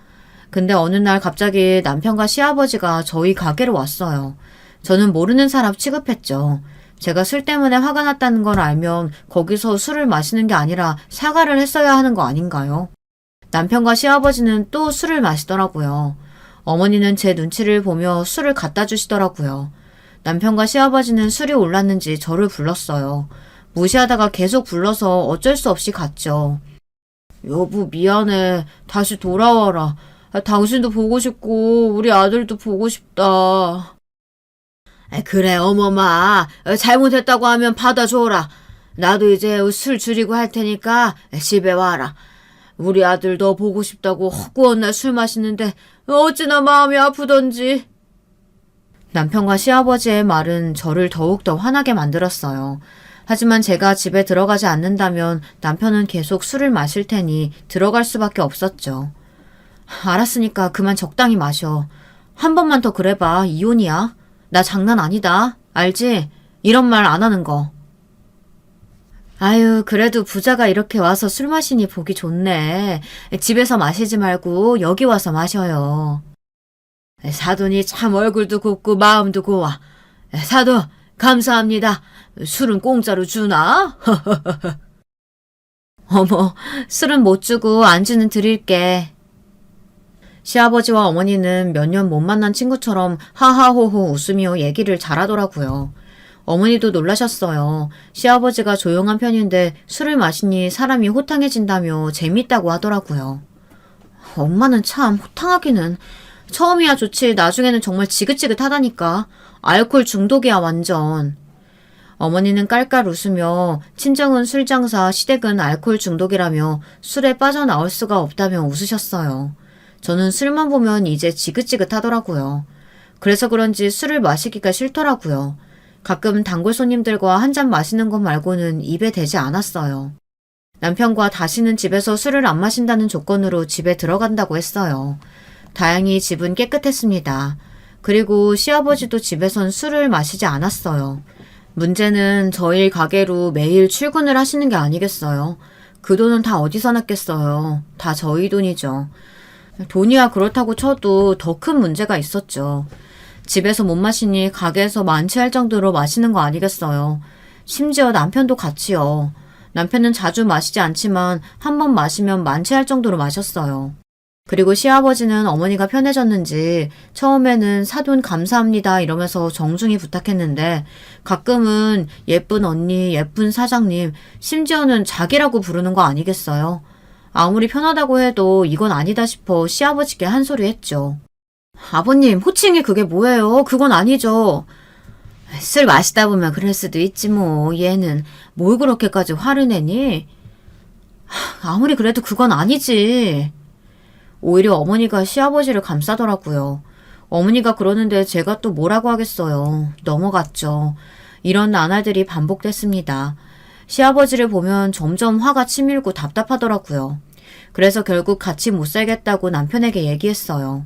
근데 어느 날 갑자기 남편과 시아버지가 저희 가게로 왔어요. 저는 모르는 사람 취급했죠. 제가 술 때문에 화가 났다는 걸 알면 거기서 술을 마시는 게 아니라 사과를 했어야 하는 거 아닌가요? 남편과 시아버지는 또 술을 마시더라고요. 어머니는 제 눈치를 보며 술을 갖다 주시더라고요. 남편과 시아버지는 술이 올랐는지 저를 불렀어요. 무시하다가 계속 불러서 어쩔 수 없이 갔죠. 여보 미안해. 다시 돌아와라. 당신도 보고 싶고 우리 아들도 보고 싶다. 그래 어머마 잘못했다고 하면 받아줘라. 나도 이제 술 줄이고 할 테니까 집에 와라. 우리 아들 너 보고 싶다고 허구한 날 술 마시는데 어찌나 마음이 아프던지. 남편과 시아버지의 말은 저를 더욱더 화나게 만들었어요. 하지만 제가 집에 들어가지 않는다면 남편은 계속 술을 마실 테니 들어갈 수밖에 없었죠. 알았으니까 그만 적당히 마셔. 한 번만 더 그래봐. 이혼이야. 나 장난 아니다. 알지? 이런 말 안 하는 거. 아유, 그래도 부자가 이렇게 와서 술 마시니 보기 좋네. 집에서 마시지 말고 여기 와서 마셔요. 사돈이 참 얼굴도 곱고 마음도 고와. 사돈, 감사합니다. 술은 공짜로 주나? 어머, 술은 못 주고 안주는 드릴게. 시아버지와 어머니는 몇 년 못 만난 친구처럼 하하호호 웃으며 얘기를 잘하더라고요. 어머니도 놀라셨어요. 시아버지가 조용한 편인데 술을 마시니 사람이 호탕해진다며 재밌다고 하더라고요. 엄마는 참 호탕하기는. 처음이야 좋지 나중에는 정말 지긋지긋하다니까. 알코올 중독이야 완전. 어머니는 깔깔 웃으며 친정은 술장사 시댁은 알코올 중독이라며 술에 빠져나올 수가 없다며 웃으셨어요. 저는 술만 보면 이제 지긋지긋하더라고요. 그래서 그런지 술을 마시기가 싫더라고요. 가끔 단골 손님들과 한 잔 마시는 것 말고는 입에 대지 않았어요. 남편과 다시는 집에서 술을 안 마신다는 조건으로 집에 들어간다고 했어요. 다행히 집은 깨끗했습니다. 그리고 시아버지도 집에선 술을 마시지 않았어요. 문제는 저희 가게로 매일 출근을 하시는 게 아니겠어요. 그 돈은 다 어디서 났겠어요. 다 저희 돈이죠. 돈이야 그렇다고 쳐도 더 큰 문제가 있었죠. 집에서 못 마시니 가게에서 만취할 정도로 마시는 거 아니겠어요. 심지어 남편도 같이요. 남편은 자주 마시지 않지만 한 번 마시면 만취할 정도로 마셨어요. 그리고 시아버지는 어머니가 편해졌는지 처음에는 사돈 감사합니다 이러면서 정중히 부탁했는데 가끔은 예쁜 언니, 예쁜 사장님, 심지어는 자기라고 부르는 거 아니겠어요? 아무리 편하다고 해도 이건 아니다 싶어 시아버지께 한 소리 했죠. 아버님, 호칭이 그게 뭐예요? 그건 아니죠. 술 마시다 보면 그럴 수도 있지 뭐. 얘는 뭘 그렇게까지 화를 내니? 아무리 그래도 그건 아니지. 오히려 어머니가 시아버지를 감싸더라고요. 어머니가 그러는데 제가 또 뭐라고 하겠어요. 넘어갔죠. 이런 나날들이 반복됐습니다. 시아버지를 보면 점점 화가 치밀고 답답하더라고요. 그래서 결국 같이 못 살겠다고 남편에게 얘기했어요.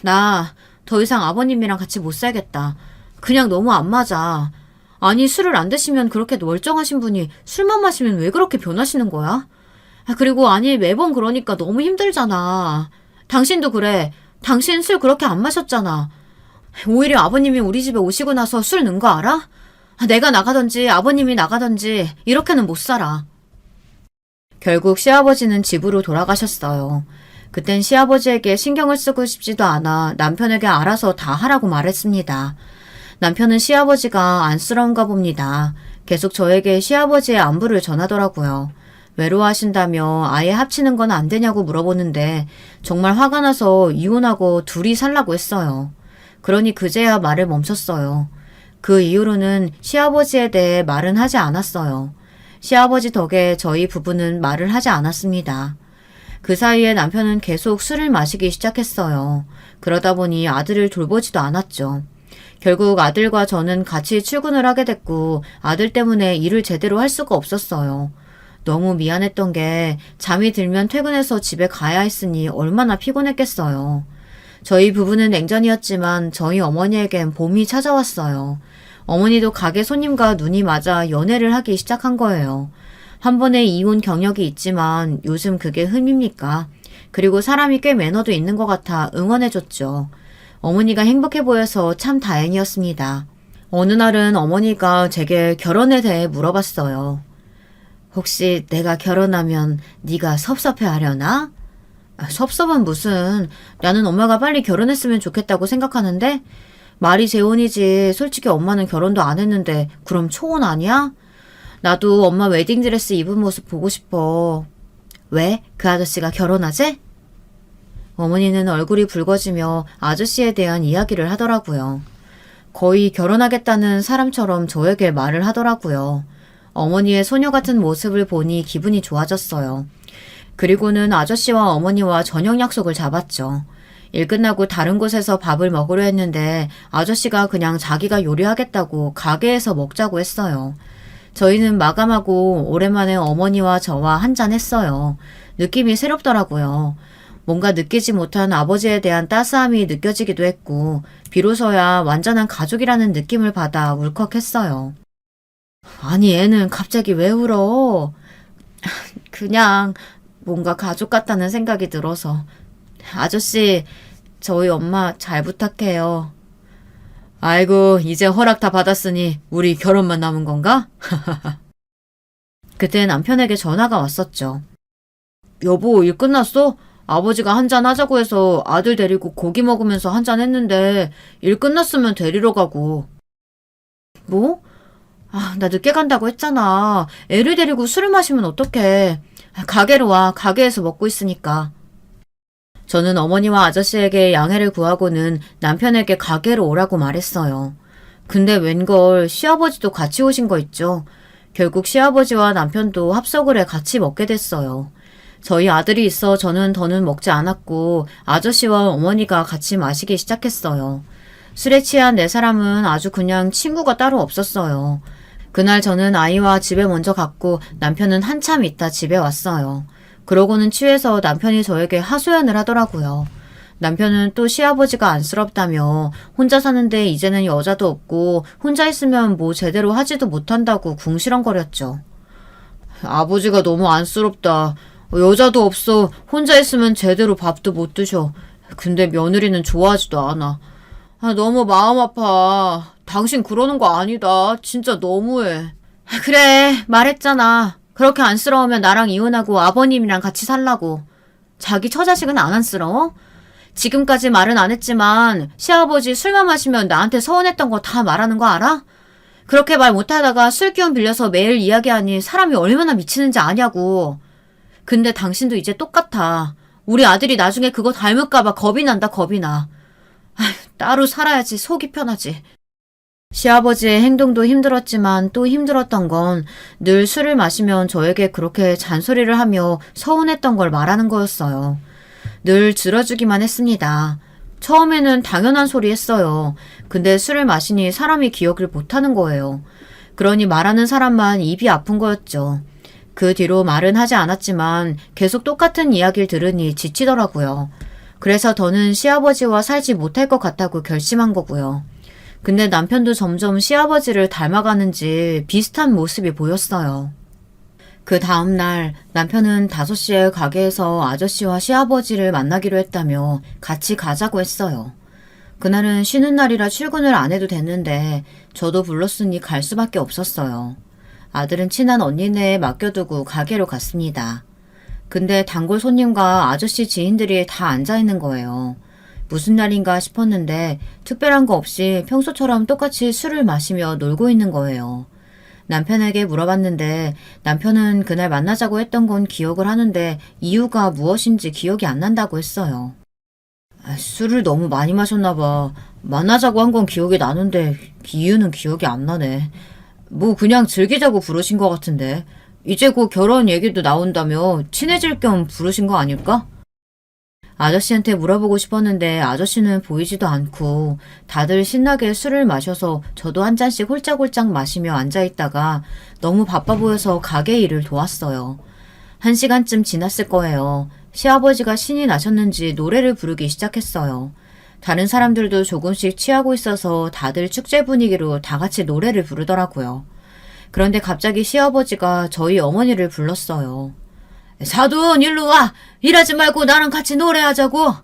나 더 이상 아버님이랑 같이 못 살겠다. 그냥 너무 안 맞아. 아니 술을 안 드시면 그렇게 멀쩡하신 분이 술만 마시면 왜 그렇게 변하시는 거야? 그리고 아니 매번 그러니까 너무 힘들잖아. 당신도 그래. 당신 술 그렇게 안 마셨잖아. 오히려 아버님이 우리 집에 오시고 나서 술 는 거 알아? 내가 나가든지 아버님이 나가든지 이렇게는 못 살아. 결국 시아버지는 집으로 돌아가셨어요. 그땐 시아버지에게 신경을 쓰고 싶지도 않아 남편에게 알아서 다 하라고 말했습니다. 남편은 시아버지가 안쓰러운가 봅니다. 계속 저에게 시아버지의 안부를 전하더라고요. 외로워하신다며 아예 합치는 건 안 되냐고 물어보는데 정말 화가 나서 이혼하고 둘이 살라고 했어요. 그러니 그제야 말을 멈췄어요. 그 이후로는 시아버지에 대해 말은 하지 않았어요. 시아버지 덕에 저희 부부는 말을 하지 않았습니다. 그 사이에 남편은 계속 술을 마시기 시작했어요. 그러다 보니 아들을 돌보지도 않았죠. 결국 아들과 저는 같이 출근을 하게 됐고 아들 때문에 일을 제대로 할 수가 없었어요. 너무 미안했던 게 잠이 들면 퇴근해서 집에 가야 했으니 얼마나 피곤했겠어요. 저희 부부는 냉전이었지만 저희 어머니에겐 봄이 찾아왔어요. 어머니도 가게 손님과 눈이 맞아 연애를 하기 시작한 거예요. 한 번의 이혼 경력이 있지만 요즘 그게 흠입니까? 그리고 사람이 꽤 매너도 있는 것 같아 응원해줬죠. 어머니가 행복해 보여서 참 다행이었습니다. 어느 날은 어머니가 제게 결혼에 대해 물어봤어요. 혹시 내가 결혼하면 네가 섭섭해하려나? 섭섭은 무슨. 나는 엄마가 빨리 결혼했으면 좋겠다고 생각하는데 말이 재혼이지. 솔직히 엄마는 결혼도 안 했는데 그럼 초혼 아니야? 나도 엄마 웨딩드레스 입은 모습 보고 싶어. 왜? 그 아저씨가 결혼하재? 어머니는 얼굴이 붉어지며 아저씨에 대한 이야기를 하더라고요. 거의 결혼하겠다는 사람처럼 저에게 말을 하더라고요. 어머니의 소녀 같은 모습을 보니 기분이 좋아졌어요. 그리고는 아저씨와 어머니와 저녁 약속을 잡았죠. 일 끝나고 다른 곳에서 밥을 먹으려 했는데 아저씨가 그냥 자기가 요리하겠다고 가게에서 먹자고 했어요. 저희는 마감하고 오랜만에 어머니와 저와 한잔 했어요. 느낌이 새롭더라고요. 뭔가 느끼지 못한 아버지에 대한 따스함이 느껴지기도 했고 비로소야 완전한 가족이라는 느낌을 받아 울컥했어요. 아니 애는 갑자기 왜 울어? 그냥 뭔가 가족 같다는 생각이 들어서. 아저씨, 저희 엄마 잘 부탁해요. 아이고, 이제 허락 다 받았으니 우리 결혼만 남은 건가? 그때 남편에게 전화가 왔었죠. 여보, 일 끝났어? 아버지가 한잔 하자고 해서 아들 데리고 고기 먹으면서 한잔 했는데 일 끝났으면 데리러 가고. 뭐? 나 늦게 간다고 했잖아. 애를 데리고 술을 마시면 어떡해. 가게로 와. 가게에서 먹고 있으니까. 저는 어머니와 아저씨에게 양해를 구하고는 남편에게 가게로 오라고 말했어요. 근데 웬걸 시아버지도 같이 오신 거 있죠. 결국 시아버지와 남편도 합석을 해 같이 먹게 됐어요. 저희 아들이 있어 저는 더는 먹지 않았고 아저씨와 어머니가 같이 마시기 시작했어요. 술에 취한 네 사람은 아주 그냥 친구가 따로 없었어요. 그날 저는 아이와 집에 먼저 갔고 남편은 한참 있다 집에 왔어요. 그러고는 취해서 남편이 저에게 하소연을 하더라고요. 남편은 또 시아버지가 안쓰럽다며 혼자 사는데 이제는 여자도 없고 혼자 있으면 뭐 제대로 하지도 못한다고 궁시렁거렸죠. 아버지가 너무 안쓰럽다. 여자도 없어. 혼자 있으면 제대로 밥도 못 드셔. 근데 며느리는 좋아하지도 않아. 너무 마음 아파. 당신 그러는 거 아니다. 진짜 너무해. 그래, 말했잖아. 그렇게 안쓰러우면 나랑 이혼하고 아버님이랑 같이 살라고. 자기 처자식은 안 안쓰러워? 지금까지 말은 안 했지만 시아버지 술만 마시면 나한테 서운했던 거 다 말하는 거 알아? 그렇게 말 못하다가 술 기운 빌려서 매일 이야기하니 사람이 얼마나 미치는지 아냐고. 근데 당신도 이제 똑같아. 우리 아들이 나중에 그거 닮을까봐 겁이 난다, 겁이 나. 따로 살아야지 속이 편하지. 시아버지의 행동도 힘들었지만 또 힘들었던 건 늘 술을 마시면 저에게 그렇게 잔소리를 하며 서운했던 걸 말하는 거였어요. 늘 들어주기만 했습니다. 처음에는 당연한 소리 했어요. 근데 술을 마시니 사람이 기억을 못하는 거예요. 그러니 말하는 사람만 입이 아픈 거였죠. 그 뒤로 말은 하지 않았지만 계속 똑같은 이야기를 들으니 지치더라고요. 그래서 더는 시아버지와 살지 못할 것 같다고 결심한 거고요. 근데 남편도 점점 시아버지를 닮아가는지 비슷한 모습이 보였어요. 그 다음날 남편은 5시에 가게에서 아저씨와 시아버지를 만나기로 했다며 같이 가자고 했어요. 그날은 쉬는 날이라 출근을 안 해도 됐는데 저도 불렀으니 갈 수밖에 없었어요. 아들은 친한 언니네에 맡겨두고 가게로 갔습니다. 근데 단골 손님과 아저씨 지인들이 다 앉아있는 거예요. 무슨 날인가 싶었는데 특별한 거 없이 평소처럼 똑같이 술을 마시며 놀고 있는 거예요. 남편에게 물어봤는데 남편은 그날 만나자고 했던 건 기억을 하는데 이유가 무엇인지 기억이 안 난다고 했어요. 술을 너무 많이 마셨나 봐. 만나자고 한 건 기억이 나는데 이유는 기억이 안 나네. 뭐 그냥 즐기자고 부르신 것 같은데 이제 곧 결혼 얘기도 나온다며 친해질 겸 부르신 거 아닐까? 아저씨한테 물어보고 싶었는데 아저씨는 보이지도 않고 다들 신나게 술을 마셔서 저도 한 잔씩 홀짝홀짝 마시며 앉아있다가 너무 바빠 보여서 가게 일을 도왔어요. 1시간쯤 지났을 거예요. 시아버지가 신이 나셨는지 노래를 부르기 시작했어요. 다른 사람들도 조금씩 취하고 있어서 다들 축제 분위기로 다 같이 노래를 부르더라고요. 그런데 갑자기 시아버지가 저희 어머니를 불렀어요. 사돈 일로 와. 일하지 말고 나랑 같이 노래하자고.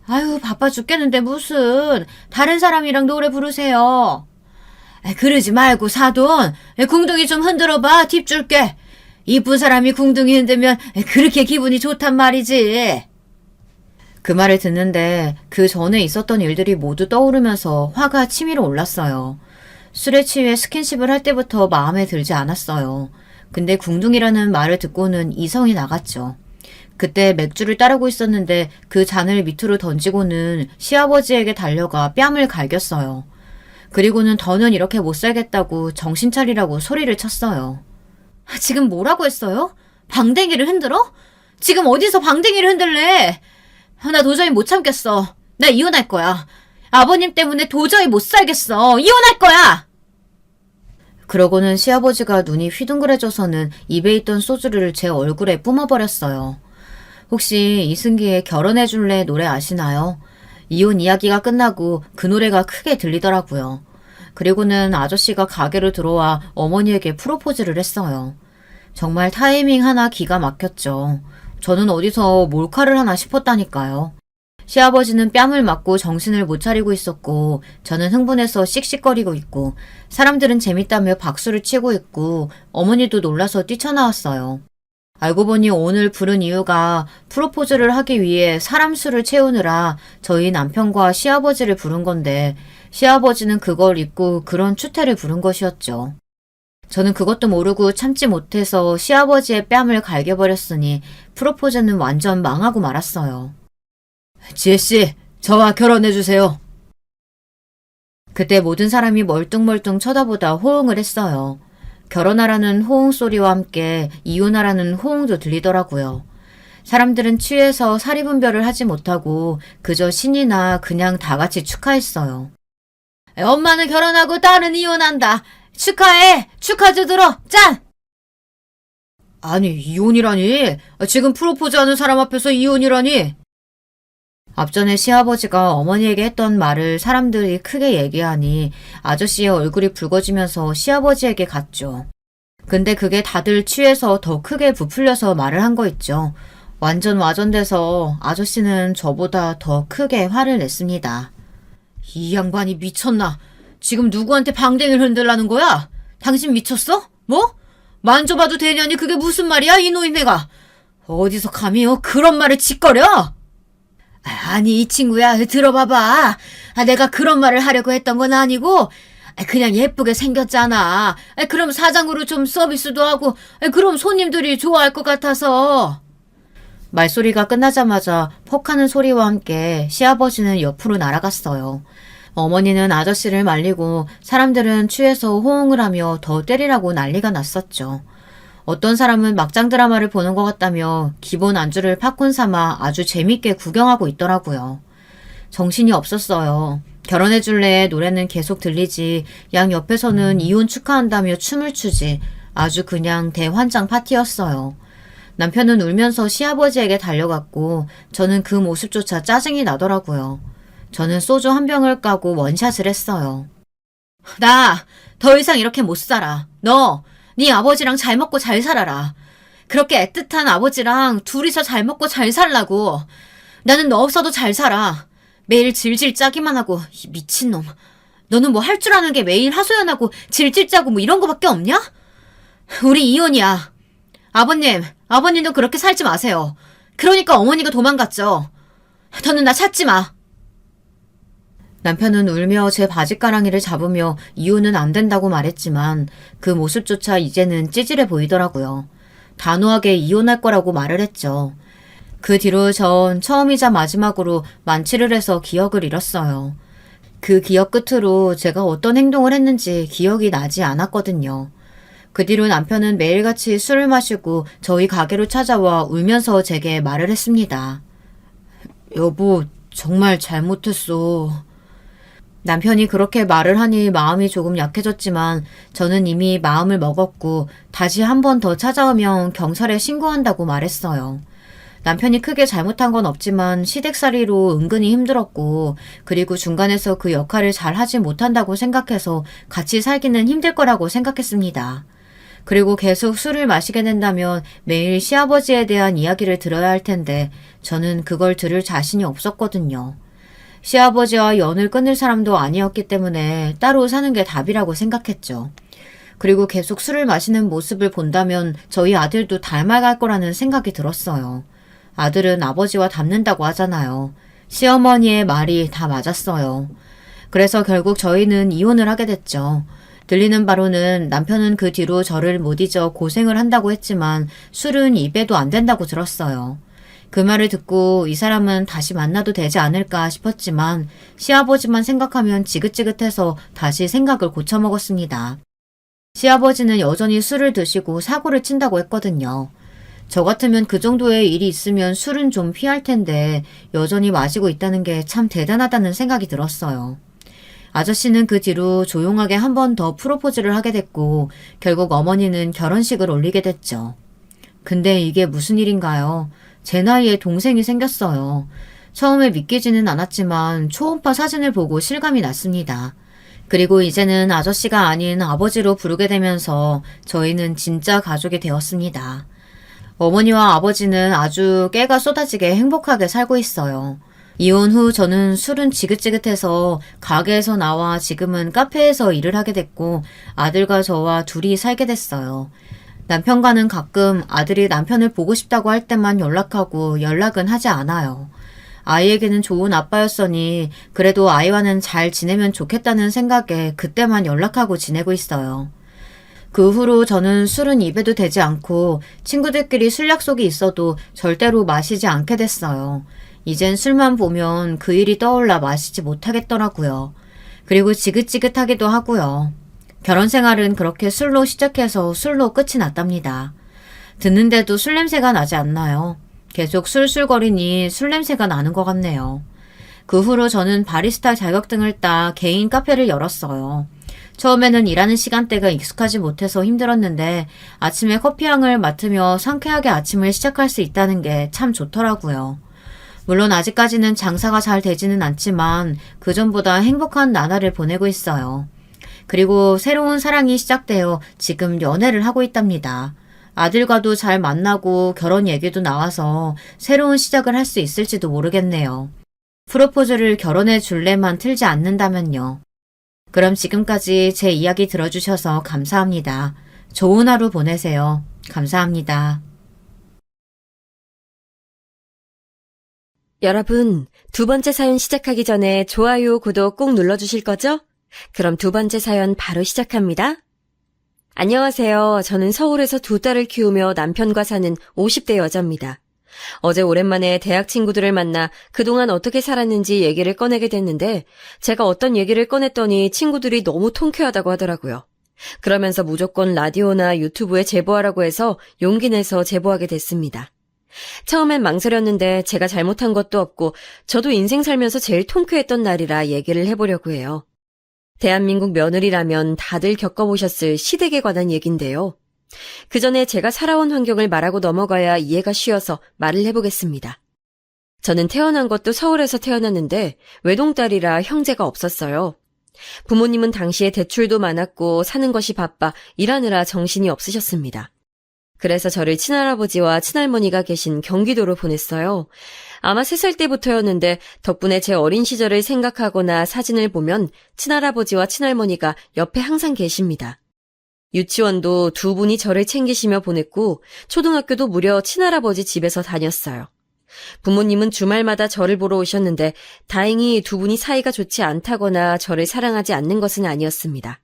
아유 바빠 죽겠는데 무슨. 다른 사람이랑 노래 부르세요. 그러지 말고 사돈. 궁둥이 좀 흔들어봐. 팁 줄게. 이쁜 사람이 궁둥이 흔들면 그렇게 기분이 좋단 말이지. 그 말을 듣는데 그 전에 있었던 일들이 모두 떠오르면서 화가 치밀어 올랐어요. 술에 취해 스킨십을 할 때부터 마음에 들지 않았어요. 근데 궁둥이라는 말을 듣고는 이성이 나갔죠. 그때 맥주를 따르고 있었는데 그 잔을 밑으로 던지고는 시아버지에게 달려가 뺨을 갈겼어요. 그리고는 더는 이렇게 못 살겠다고 정신 차리라고 소리를 쳤어요. 지금 뭐라고 했어요? 방댕이를 흔들어? 지금 어디서 방댕이를 흔들래? 나 도저히 못 참겠어. 나 이혼할 거야. 아버님 때문에 도저히 못 살겠어. 이혼할 거야! 그러고는 시아버지가 눈이 휘둥그레져서는 입에 있던 소주를 제 얼굴에 뿜어버렸어요. 혹시 이승기의 결혼해줄래 노래 아시나요? 이혼 이야기가 끝나고 그 노래가 크게 들리더라고요. 그리고는 아저씨가 가게로 들어와 어머니에게 프로포즈를 했어요. 정말 타이밍 하나 기가 막혔죠. 저는 어디서 몰카를 하나 싶었다니까요. 시아버지는 뺨을 맞고 정신을 못 차리고 있었고 저는 흥분해서 씩씩거리고 있고 사람들은 재밌다며 박수를 치고 있고 어머니도 놀라서 뛰쳐나왔어요. 알고 보니 오늘 부른 이유가 프로포즈를 하기 위해 사람 수를 채우느라 저희 남편과 시아버지를 부른 건데 시아버지는 그걸 잊고 그런 추태를 부른 것이었죠. 저는 그것도 모르고 참지 못해서 시아버지의 뺨을 갈겨버렸으니 프로포즈는 완전 망하고 말았어요. 지혜씨, 저와 결혼해주세요. 그때 모든 사람이 멀뚱멀뚱 쳐다보다 호응을 했어요. 결혼하라는 호응 소리와 함께 이혼하라는 호응도 들리더라고요. 사람들은 취해서 사리분별을 하지 못하고 그저 신이나 그냥 다 같이 축하했어요. 엄마는 결혼하고 딸은 이혼한다. 축하해! 축하도 들어! 짠! 아니, 이혼이라니? 지금 프로포즈하는 사람 앞에서 이혼이라니? 앞전에 시아버지가 어머니에게 했던 말을 사람들이 크게 얘기하니 아저씨의 얼굴이 붉어지면서 시아버지에게 갔죠. 근데 그게 다들 취해서 더 크게 부풀려서 말을 한 거 있죠. 완전 와전돼서 아저씨는 저보다 더 크게 화를 냈습니다. 이 양반이 미쳤나? 지금 누구한테 방댕이를 흔들라는 거야? 당신 미쳤어? 뭐? 만져봐도 되냐니 그게 무슨 말이야 이 노인네가? 어디서 감히요 그런 말을 짓거려? 아니 이 친구야 들어봐봐. 내가 그런 말을 하려고 했던 건 아니고 그냥 예쁘게 생겼잖아. 그럼 사장으로 좀 서비스도 하고 그럼 손님들이 좋아할 것 같아서. 말소리가 끝나자마자 퍽하는 소리와 함께 시아버지는 옆으로 날아갔어요. 어머니는 아저씨를 말리고 사람들은 취해서 호응을 하며 더 때리라고 난리가 났었죠. 어떤 사람은 막장 드라마를 보는 것 같다며 기본 안주를 팝콘 삼아 아주 재밌게 구경하고 있더라고요. 정신이 없었어요. 결혼해줄래 노래는 계속 들리지 양 옆에서는 이혼 축하한다며 춤을 추지 아주 그냥 대환장 파티였어요. 남편은 울면서 시아버지에게 달려갔고 저는 그 모습조차 짜증이 나더라고요. 저는 소주 한 병을 까고 원샷을 했어요. 나 더 이상 이렇게 못 살아. 너 네 아버지랑 잘 먹고 잘 살아라. 그렇게 애틋한 아버지랑 둘이서 잘 먹고 잘 살라고. 나는 너 없어도 잘 살아. 매일 질질 짜기만 하고 이 미친놈. 너는 뭐 할 줄 아는 게 매일 하소연하고 질질 짜고 뭐 이런 거밖에 없냐? 우리 이혼이야. 아버님도 그렇게 살지 마세요. 그러니까 어머니가 도망갔죠. 더는 나 찾지 마. 남편은 울며 제 바지가랑이를 잡으며 이혼은 안 된다고 말했지만 그 모습조차 이제는 찌질해 보이더라고요. 단호하게 이혼할 거라고 말을 했죠. 그 뒤로 전 처음이자 마지막으로 만취를 해서 기억을 잃었어요. 그 기억 끝으로 제가 어떤 행동을 했는지 기억이 나지 않았거든요. 그 뒤로 남편은 매일같이 술을 마시고 저희 가게로 찾아와 울면서 제게 말을 했습니다. 여보, 정말 잘못했어. 남편이 그렇게 말을 하니 마음이 조금 약해졌지만 저는 이미 마음을 먹었고 다시 한 번 더 찾아오면 경찰에 신고한다고 말했어요. 남편이 크게 잘못한 건 없지만 시댁살이로 은근히 힘들었고 그리고 중간에서 그 역할을 잘 하지 못한다고 생각해서 같이 살기는 힘들 거라고 생각했습니다. 그리고 계속 술을 마시게 된다면 매일 시아버지에 대한 이야기를 들어야 할 텐데 저는 그걸 들을 자신이 없었거든요. 시아버지와 연을 끊을 사람도 아니었기 때문에 따로 사는 게 답이라고 생각했죠. 그리고 계속 술을 마시는 모습을 본다면 저희 아들도 닮아갈 거라는 생각이 들었어요. 아들은 아버지와 닮는다고 하잖아요. 시어머니의 말이 다 맞았어요. 그래서 결국 저희는 이혼을 하게 됐죠. 들리는 바로는 남편은 그 뒤로 저를 못 잊어 고생을 한다고 했지만 술은 입에도 안 된다고 들었어요. 그 말을 듣고 이 사람은 다시 만나도 되지 않을까 싶었지만 시아버지만 생각하면 지긋지긋해서 다시 생각을 고쳐먹었습니다. 시아버지는 여전히 술을 드시고 사고를 친다고 했거든요. 저 같으면 그 정도의 일이 있으면 술은 좀 피할 텐데 여전히 마시고 있다는 게 참 대단하다는 생각이 들었어요. 아저씨는 그 뒤로 조용하게 한 번 더 프로포즈를 하게 됐고 결국 어머니는 결혼식을 올리게 됐죠. 근데 이게 무슨 일인가요? 제 나이에 동생이 생겼어요. 처음에 믿기지는 않았지만 초음파 사진을 보고 실감이 났습니다. 그리고 이제는 아저씨가 아닌 아버지로 부르게 되면서 저희는 진짜 가족이 되었습니다. 어머니와 아버지는 아주 깨가 쏟아지게 행복하게 살고 있어요. 이혼 후 저는 술은 지긋지긋해서 가게에서 나와 지금은 카페에서 일을 하게 됐고 아들과 저와 둘이 살게 됐어요. 남편과는 가끔 아들이 남편을 보고 싶다고 할 때만 연락하고 연락은 하지 않아요. 아이에게는 좋은 아빠였으니 그래도 아이와는 잘 지내면 좋겠다는 생각에 그때만 연락하고 지내고 있어요. 그 후로 저는 술은 입에도 대지 않고 친구들끼리 술 약속이 있어도 절대로 마시지 않게 됐어요. 이젠 술만 보면 그 일이 떠올라 마시지 못하겠더라고요. 그리고 지긋지긋하기도 하고요. 결혼 생활은 그렇게 술로 시작해서 술로 끝이 났답니다. 듣는데도 술 냄새가 나지 않나요? 계속 술술거리니 술 냄새가 나는 것 같네요. 그 후로 저는 바리스타 자격증을 따 개인 카페를 열었어요. 처음에는 일하는 시간대가 익숙하지 못해서 힘들었는데 아침에 커피향을 맡으며 상쾌하게 아침을 시작할 수 있다는 게 참 좋더라고요. 물론 아직까지는 장사가 잘 되지는 않지만 그전보다 행복한 나날을 보내고 있어요. 그리고 새로운 사랑이 시작되어 지금 연애를 하고 있답니다. 아들과도 잘 만나고 결혼 얘기도 나와서 새로운 시작을 할 수 있을지도 모르겠네요. 프로포즈를 결혼해 줄래만 틀지 않는다면요. 그럼 지금까지 제 이야기 들어주셔서 감사합니다. 좋은 하루 보내세요. 감사합니다. 여러분, 두 번째 사연 시작하기 전에 좋아요, 구독 꼭 눌러주실 거죠? 그럼 두 번째 사연 바로 시작합니다. 안녕하세요. 저는 서울에서 두 딸을 키우며 남편과 사는 50대 여자입니다. 어제 오랜만에 대학 친구들을 만나 그동안 어떻게 살았는지 얘기를 꺼내게 됐는데 제가 어떤 얘기를 꺼냈더니 친구들이 너무 통쾌하다고 하더라고요. 그러면서 무조건 라디오나 유튜브에 제보하라고 해서 용기 내서 제보하게 됐습니다. 처음엔 망설였는데 제가 잘못한 것도 없고 저도 인생 살면서 제일 통쾌했던 날이라 얘기를 해보려고 해요. 대한민국 며느리라면 다들 겪어보셨을 시댁에 관한 얘긴데요. 그 전에 제가 살아온 환경을 말하고 넘어가야 이해가 쉬워서 말을 해보겠습니다. 저는 태어난 것도 서울에서 태어났는데 외동딸이라 형제가 없었어요. 부모님은 당시에 대출도 많았고 사는 것이 바빠 일하느라 정신이 없으셨습니다. 그래서 저를 친할아버지와 친할머니가 계신 경기도로 보냈어요. 아마 3살 때부터였는데 덕분에 제 어린 시절을 생각하거나 사진을 보면 친할아버지와 친할머니가 옆에 항상 계십니다. 유치원도 두 분이 저를 챙기시며 보냈고 초등학교도 무려 친할아버지 집에서 다녔어요. 부모님은 주말마다 저를 보러 오셨는데 다행히 두 분이 사이가 좋지 않다거나 저를 사랑하지 않는 것은 아니었습니다.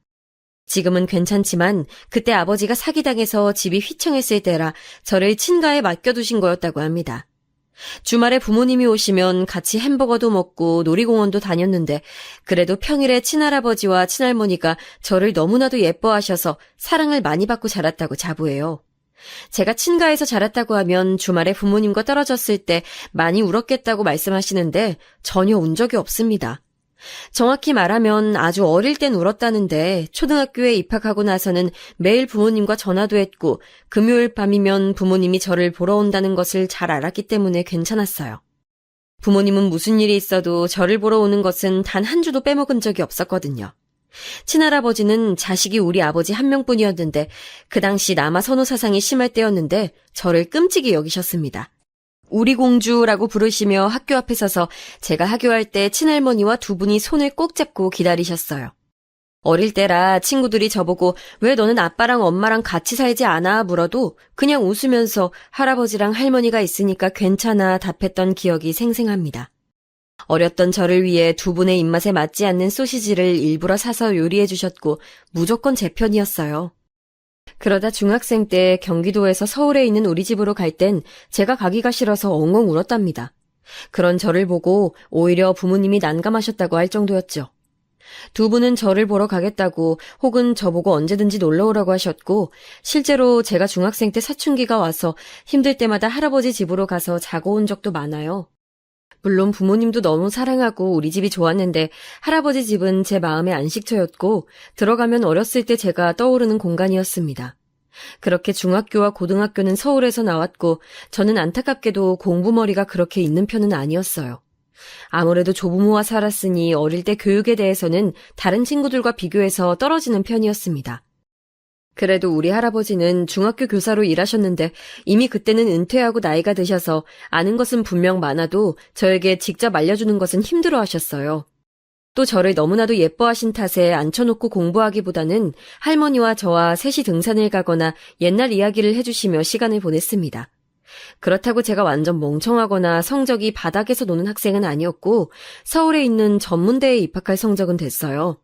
지금은 괜찮지만 그때 아버지가 사기당해서 집이 휘청했을 때라 저를 친가에 맡겨두신 거였다고 합니다. 주말에 부모님이 오시면 같이 햄버거도 먹고 놀이공원도 다녔는데 그래도 평일에 친할아버지와 친할머니가 저를 너무나도 예뻐하셔서 사랑을 많이 받고 자랐다고 자부해요. 제가 친가에서 자랐다고 하면 주말에 부모님과 떨어졌을 때 많이 울었겠다고 말씀하시는데 전혀 운 적이 없습니다. 정확히 말하면 아주 어릴 땐 울었다는데 초등학교에 입학하고 나서는 매일 부모님과 전화도 했고 금요일 밤이면 부모님이 저를 보러 온다는 것을 잘 알았기 때문에 괜찮았어요. 부모님은 무슨 일이 있어도 저를 보러 오는 것은 단 한 주도 빼먹은 적이 없었거든요. 친할아버지는 자식이 우리 아버지 한 명뿐이었는데 그 당시 남아 선호 사상이 심할 때였는데 저를 끔찍이 여기셨습니다. 우리 공주라고 부르시며 학교 앞에 서서 제가 하교할 때 친할머니와 두 분이 손을 꼭 잡고 기다리셨어요. 어릴 때라 친구들이 저보고 왜 너는 아빠랑 엄마랑 같이 살지 않아 물어도 그냥 웃으면서 할아버지랑 할머니가 있으니까 괜찮아 답했던 기억이 생생합니다. 어렸던 저를 위해 두 분의 입맛에 맞지 않는 소시지를 일부러 사서 요리해 주셨고 무조건 제 편이었어요. 그러다 중학생 때 경기도에서 서울에 있는 우리 집으로 갈 땐 제가 가기가 싫어서 엉엉 울었답니다. 그런 저를 보고 오히려 부모님이 난감하셨다고 할 정도였죠. 두 분은 저를 보러 가겠다고 혹은 저보고 언제든지 놀러 오라고 하셨고, 실제로 제가 중학생 때 사춘기가 와서 힘들 때마다 할아버지 집으로 가서 자고 온 적도 많아요. 물론 부모님도 너무 사랑하고 우리 집이 좋았는데 할아버지 집은 제 마음의 안식처였고 들어가면 어렸을 때 제가 떠오르는 공간이었습니다. 그렇게 중학교와 고등학교는 서울에서 나왔고 저는 안타깝게도 공부머리가 그렇게 있는 편은 아니었어요. 아무래도 조부모와 살았으니 어릴 때 교육에 대해서는 다른 친구들과 비교해서 떨어지는 편이었습니다. 그래도 우리 할아버지는 중학교 교사로 일하셨는데 이미 그때는 은퇴하고 나이가 드셔서 아는 것은 분명 많아도 저에게 직접 알려주는 것은 힘들어 하셨어요. 또 저를 너무나도 예뻐하신 탓에 앉혀놓고 공부하기보다는 할머니와 저와 셋이 등산을 가거나 옛날 이야기를 해주시며 시간을 보냈습니다. 그렇다고 제가 완전 멍청하거나 성적이 바닥에서 노는 학생은 아니었고 서울에 있는 전문대에 입학할 성적은 됐어요.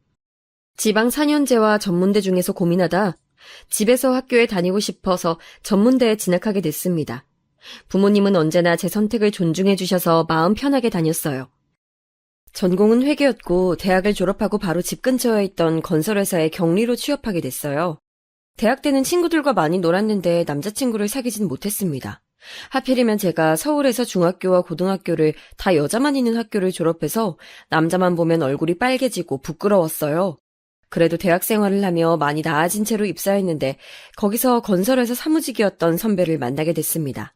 지방 4년제와 전문대 중에서 고민하다 집에서 학교에 다니고 싶어서 전문대에 진학하게 됐습니다. 부모님은 언제나 제 선택을 존중해 주셔서 마음 편하게 다녔어요. 전공은 회계였고 대학을 졸업하고 바로 집 근처에 있던 건설회사에 격리로 취업하게 됐어요. 대학 때는 친구들과 많이 놀았는데 남자친구를 사귀진 못했습니다. 하필이면 제가 서울에서 중학교와 고등학교를 다 여자만 있는 학교를 졸업해서 남자만 보면 얼굴이 빨개지고 부끄러웠어요. 그래도 대학 생활을 하며 많이 나아진 채로 입사했는데 거기서 건설회사 사무직이었던 선배를 만나게 됐습니다.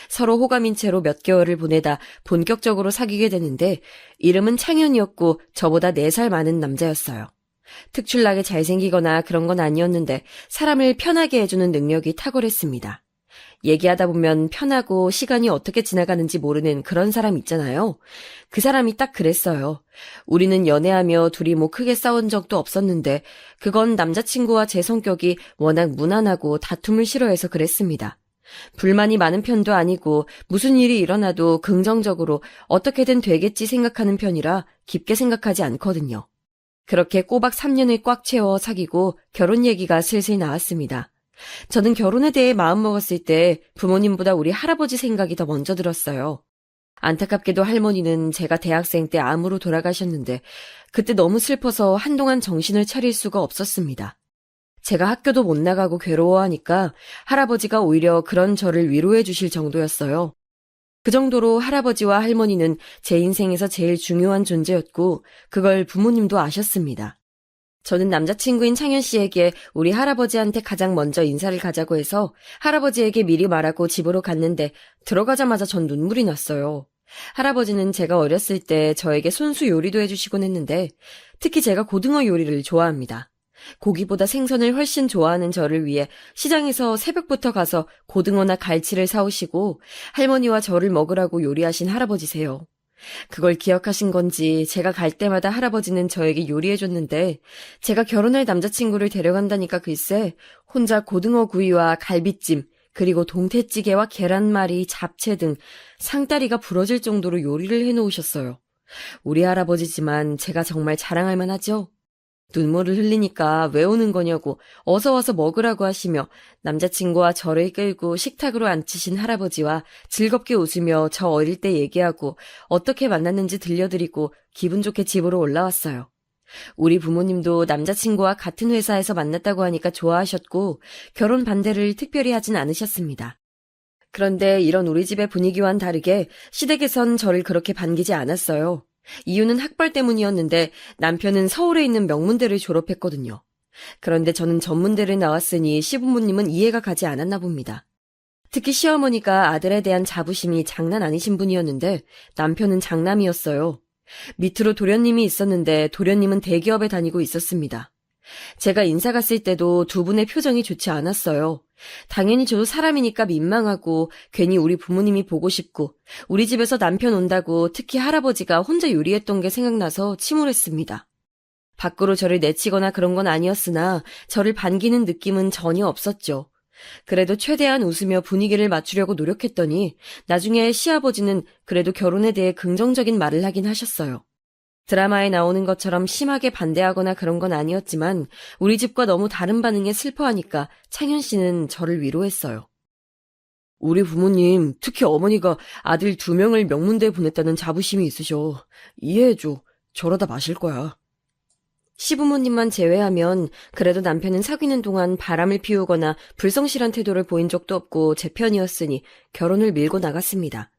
서로 호감인 채로 몇 개월을 보내다 본격적으로 사귀게 되는데 이름은 창현이었고 저보다 4살 많은 남자였어요. 특출나게 잘생기거나 그런 건 아니었는데 사람을 편하게 해주는 능력이 탁월했습니다. 얘기하다 보면 편하고 시간이 어떻게 지나가는지 모르는 그런 사람 있잖아요. 그 사람이 딱 그랬어요. 우리는 연애하며 둘이 뭐 크게 싸운 적도 없었는데 그건 남자친구와 제 성격이 워낙 무난하고 다툼을 싫어해서 그랬습니다. 불만이 많은 편도 아니고 무슨 일이 일어나도 긍정적으로 어떻게든 되겠지 생각하는 편이라 깊게 생각하지 않거든요. 그렇게 꼬박 3년을 꽉 채워 사귀고 결혼 얘기가 슬슬 나왔습니다. 저는 결혼에 대해 마음먹었을 때 부모님보다 우리 할아버지 생각이 더 먼저 들었어요. 안타깝게도 할머니는 제가 대학생 때 암으로 돌아가셨는데 그때 너무 슬퍼서 한동안 정신을 차릴 수가 없었습니다. 제가 학교도 못 나가고 괴로워하니까 할아버지가 오히려 그런 저를 위로해 주실 정도였어요. 그 정도로 할아버지와 할머니는 제 인생에서 제일 중요한 존재였고 그걸 부모님도 아셨습니다. 저는 남자친구인 창현 씨에게 우리 할아버지한테 가장 먼저 인사를 가자고 해서 할아버지에게 미리 말하고 집으로 갔는데 들어가자마자 전 눈물이 났어요. 할아버지는 제가 어렸을 때 저에게 손수 요리도 해주시곤 했는데 특히 제가 고등어 요리를 좋아합니다. 고기보다 생선을 훨씬 좋아하는 저를 위해 시장에서 새벽부터 가서 고등어나 갈치를 사오시고 할머니와 저를 먹으라고 요리하신 할아버지세요. 그걸 기억하신 건지 제가 갈 때마다 할아버지는 저에게 요리해줬는데 제가 결혼할 남자친구를 데려간다니까 글쎄 혼자 고등어 구이와 갈비찜 그리고 동태찌개와 계란말이, 잡채 등 상다리가 부러질 정도로 요리를 해놓으셨어요. 우리 할아버지지만 제가 정말 자랑할 만하죠? 눈물을 흘리니까 왜 오는 거냐고 어서 와서 먹으라고 하시며 남자친구와 저를 끌고 식탁으로 앉히신 할아버지와 즐겁게 웃으며 저 어릴 때 얘기하고 어떻게 만났는지 들려드리고 기분 좋게 집으로 올라왔어요. 우리 부모님도 남자친구와 같은 회사에서 만났다고 하니까 좋아하셨고 결혼 반대를 특별히 하진 않으셨습니다. 그런데 이런 우리 집의 분위기와는 다르게 시댁에선 저를 그렇게 반기지 않았어요. 이유는 학벌 때문이었는데 남편은 서울에 있는 명문대를 졸업했거든요. 그런데 저는 전문대를 나왔으니 시부모님은 이해가 가지 않았나 봅니다. 특히 시어머니가 아들에 대한 자부심이 장난 아니신 분이었는데 남편은 장남이었어요. 밑으로 도련님이 있었는데 도련님은 대기업에 다니고 있었습니다. 제가 인사 갔을 때도 두 분의 표정이 좋지 않았어요. 당연히 저도 사람이니까 민망하고 괜히 우리 부모님이 보고 싶고 우리 집에서 남편 온다고 특히 할아버지가 혼자 요리했던 게 생각나서 침울했습니다. 밖으로 저를 내치거나 그런 건 아니었으나 저를 반기는 느낌은 전혀 없었죠. 그래도 최대한 웃으며 분위기를 맞추려고 노력했더니 나중에 시아버지는 그래도 결혼에 대해 긍정적인 말을 하긴 하셨어요. 드라마에 나오는 것처럼 심하게 반대하거나 그런 건 아니었지만 우리 집과 너무 다른 반응에 슬퍼하니까 창현 씨는 저를 위로했어요. 우리 부모님, 특히 어머니가 아들 2명을 명문대에 보냈다는 자부심이 있으셔. 이해해줘. 저러다 마실 거야. 시부모님만 제외하면 그래도 남편은 사귀는 동안 바람을 피우거나 불성실한 태도를 보인 적도 없고 제 편이었으니 결혼을 밀고 나갔습니다.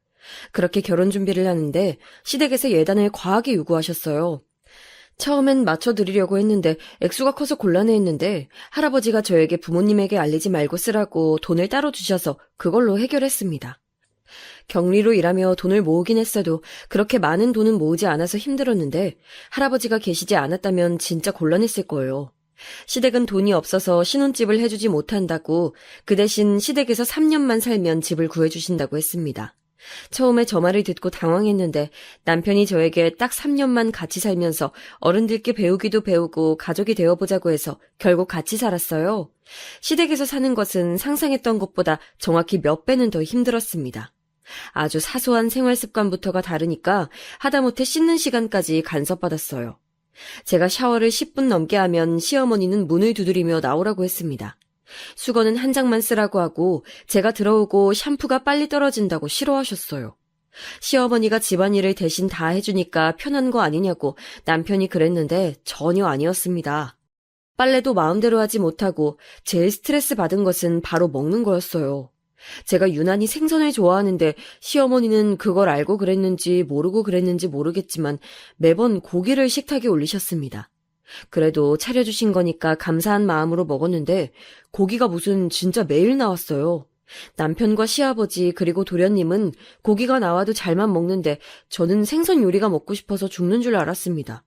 그렇게 결혼 준비를 하는데 시댁에서 예단을 과하게 요구하셨어요. 처음엔 맞춰드리려고 했는데 액수가 커서 곤란해했는데 할아버지가 저에게 부모님에게 알리지 말고 쓰라고 돈을 따로 주셔서 그걸로 해결했습니다. 격리로 일하며 돈을 모으긴 했어도 그렇게 많은 돈은 모으지 않아서 힘들었는데 할아버지가 계시지 않았다면 진짜 곤란했을 거예요. 시댁은 돈이 없어서 신혼집을 해주지 못한다고 그 대신 시댁에서 3년만 살면 집을 구해주신다고 했습니다. 처음에 저 말을 듣고 당황했는데 남편이 저에게 딱 3년만 같이 살면서 어른들께 배우기도 배우고 가족이 되어보자고 해서 결국 같이 살았어요. 시댁에서 사는 것은 상상했던 것보다 정확히 몇 배는 더 힘들었습니다. 아주 사소한 생활 습관부터가 다르니까 하다못해 씻는 시간까지 간섭받았어요. 제가 샤워를 10분 넘게 하면 시어머니는 문을 두드리며 나오라고 했습니다. 수건은 한 장만 쓰라고 하고 제가 들어오고 샴푸가 빨리 떨어진다고 싫어하셨어요. 시어머니가 집안일을 대신 다 해주니까 편한 거 아니냐고 남편이 그랬는데 전혀 아니었습니다. 빨래도 마음대로 하지 못하고 제일 스트레스 받은 것은 바로 먹는 거였어요. 제가 유난히 생선을 좋아하는데 시어머니는 그걸 알고 그랬는지 모르고 그랬는지 모르겠지만 매번 고기를 식탁에 올리셨습니다. 그래도 차려주신 거니까 감사한 마음으로 먹었는데 고기가 무슨 진짜 매일 나왔어요. 남편과 시아버지 그리고 도련님은 고기가 나와도 잘만 먹는데 저는 생선 요리가 먹고 싶어서 죽는 줄 알았습니다.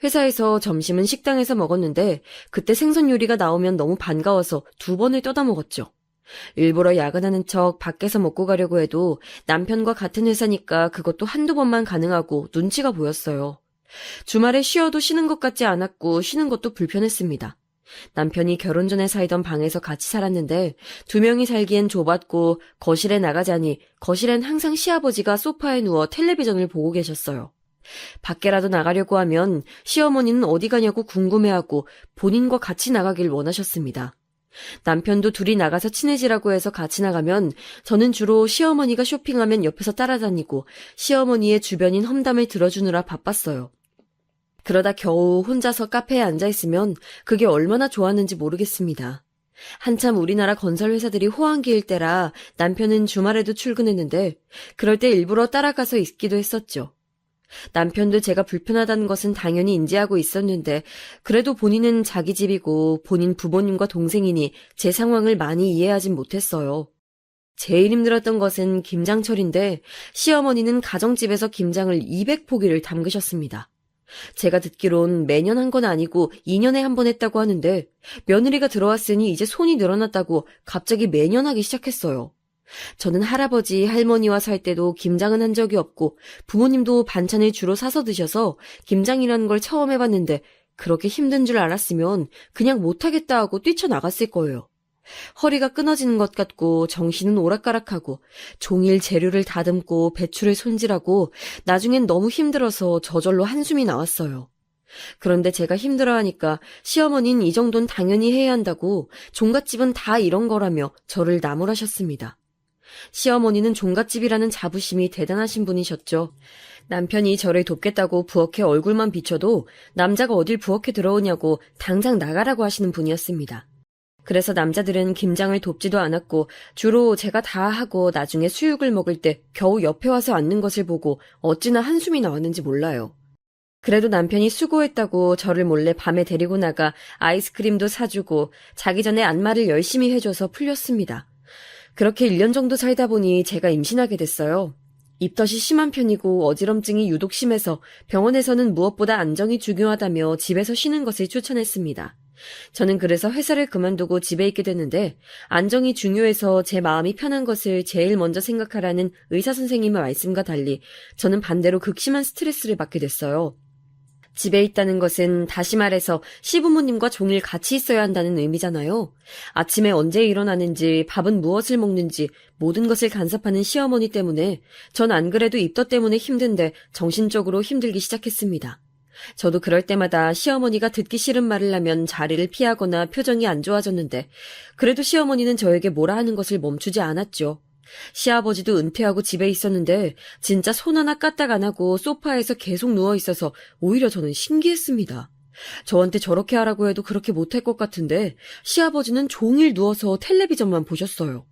회사에서 점심은 식당에서 먹었는데 그때 생선 요리가 나오면 너무 반가워서 2번을 떠다 먹었죠. 일부러 야근하는 척 밖에서 먹고 가려고 해도 남편과 같은 회사니까 그것도 한두 번만 가능하고 눈치가 보였어요. 주말에 쉬어도 쉬는 것 같지 않았고 쉬는 것도 불편했습니다. 남편이 결혼 전에 살던 방에서 같이 살았는데 2명이 살기엔 좁았고 거실에 나가자니 거실엔 항상 시아버지가 소파에 누워 텔레비전을 보고 계셨어요. 밖에라도 나가려고 하면 시어머니는 어디 가냐고 궁금해하고 본인과 같이 나가길 원하셨습니다. 남편도 둘이 나가서 친해지라고 해서 같이 나가면 저는 주로 시어머니가 쇼핑하면 옆에서 따라다니고 시어머니의 주변인 험담을 들어주느라 바빴어요. 그러다 겨우 혼자서 카페에 앉아있으면 그게 얼마나 좋았는지 모르겠습니다. 한참 우리나라 건설회사들이 호황기일 때라 남편은 주말에도 출근했는데 그럴 때 일부러 따라가서 있기도 했었죠. 남편도 제가 불편하다는 것은 당연히 인지하고 있었는데 그래도 본인은 자기 집이고 본인 부모님과 동생이니 제 상황을 많이 이해하진 못했어요. 제일 힘들었던 것은 김장철인데 시어머니는 가정집에서 김장을 200포기를 담그셨습니다. 제가 듣기론 매년 한 건 아니고 2년에 한 번 했다고 하는데 며느리가 들어왔으니 이제 손이 늘어났다고 갑자기 매년 하기 시작했어요. 저는 할아버지, 할머니와 살 때도 김장은 한 적이 없고 부모님도 반찬을 주로 사서 드셔서 김장이라는 걸 처음 해봤는데 그렇게 힘든 줄 알았으면 그냥 못하겠다 하고 뛰쳐나갔을 거예요. 허리가 끊어지는 것 같고 정신은 오락가락하고 종일 재료를 다듬고 배추를 손질하고 나중엔 너무 힘들어서 저절로 한숨이 나왔어요. 그런데 제가 힘들어하니까 시어머니는 이 정도는 당연히 해야 한다고 종갓집은 다 이런 거라며 저를 나무라셨습니다. 시어머니는 종갓집이라는 자부심이 대단하신 분이셨죠. 남편이 저를 돕겠다고 부엌에 얼굴만 비춰도 남자가 어딜 부엌에 들어오냐고 당장 나가라고 하시는 분이었습니다. 그래서 남자들은 김장을 돕지도 않았고 주로 제가 다 하고 나중에 수육을 먹을 때 겨우 옆에 와서 앉는 것을 보고 어찌나 한숨이 나왔는지 몰라요. 그래도 남편이 수고했다고 저를 몰래 밤에 데리고 나가 아이스크림도 사주고 자기 전에 안마를 열심히 해줘서 풀렸습니다. 그렇게 1년 정도 살다 보니 제가 임신하게 됐어요. 입덧이 심한 편이고 어지럼증이 유독 심해서 병원에서는 무엇보다 안정이 중요하다며 집에서 쉬는 것을 추천했습니다. 저는 그래서 회사를 그만두고 집에 있게 됐는데 안정이 중요해서 제 마음이 편한 것을 제일 먼저 생각하라는 의사선생님의 말씀과 달리 저는 반대로 극심한 스트레스를 받게 됐어요. 집에 있다는 것은 다시 말해서 시부모님과 종일 같이 있어야 한다는 의미잖아요. 아침에 언제 일어나는지 밥은 무엇을 먹는지 모든 것을 간섭하는 시어머니 때문에 전 안 그래도 입덧 때문에 힘든데 정신적으로 힘들기 시작했습니다. 저도 그럴 때마다 시어머니가 듣기 싫은 말을 하면 자리를 피하거나 표정이 안 좋아졌는데 그래도 시어머니는 저에게 뭐라 하는 것을 멈추지 않았죠. 시아버지도 은퇴하고 집에 있었는데 진짜 손 하나 까딱 안 하고 소파에서 계속 누워 있어서 오히려 저는 신기했습니다. 저한테 저렇게 하라고 해도 그렇게 못할 것 같은데 시아버지는 종일 누워서 텔레비전만 보셨어요.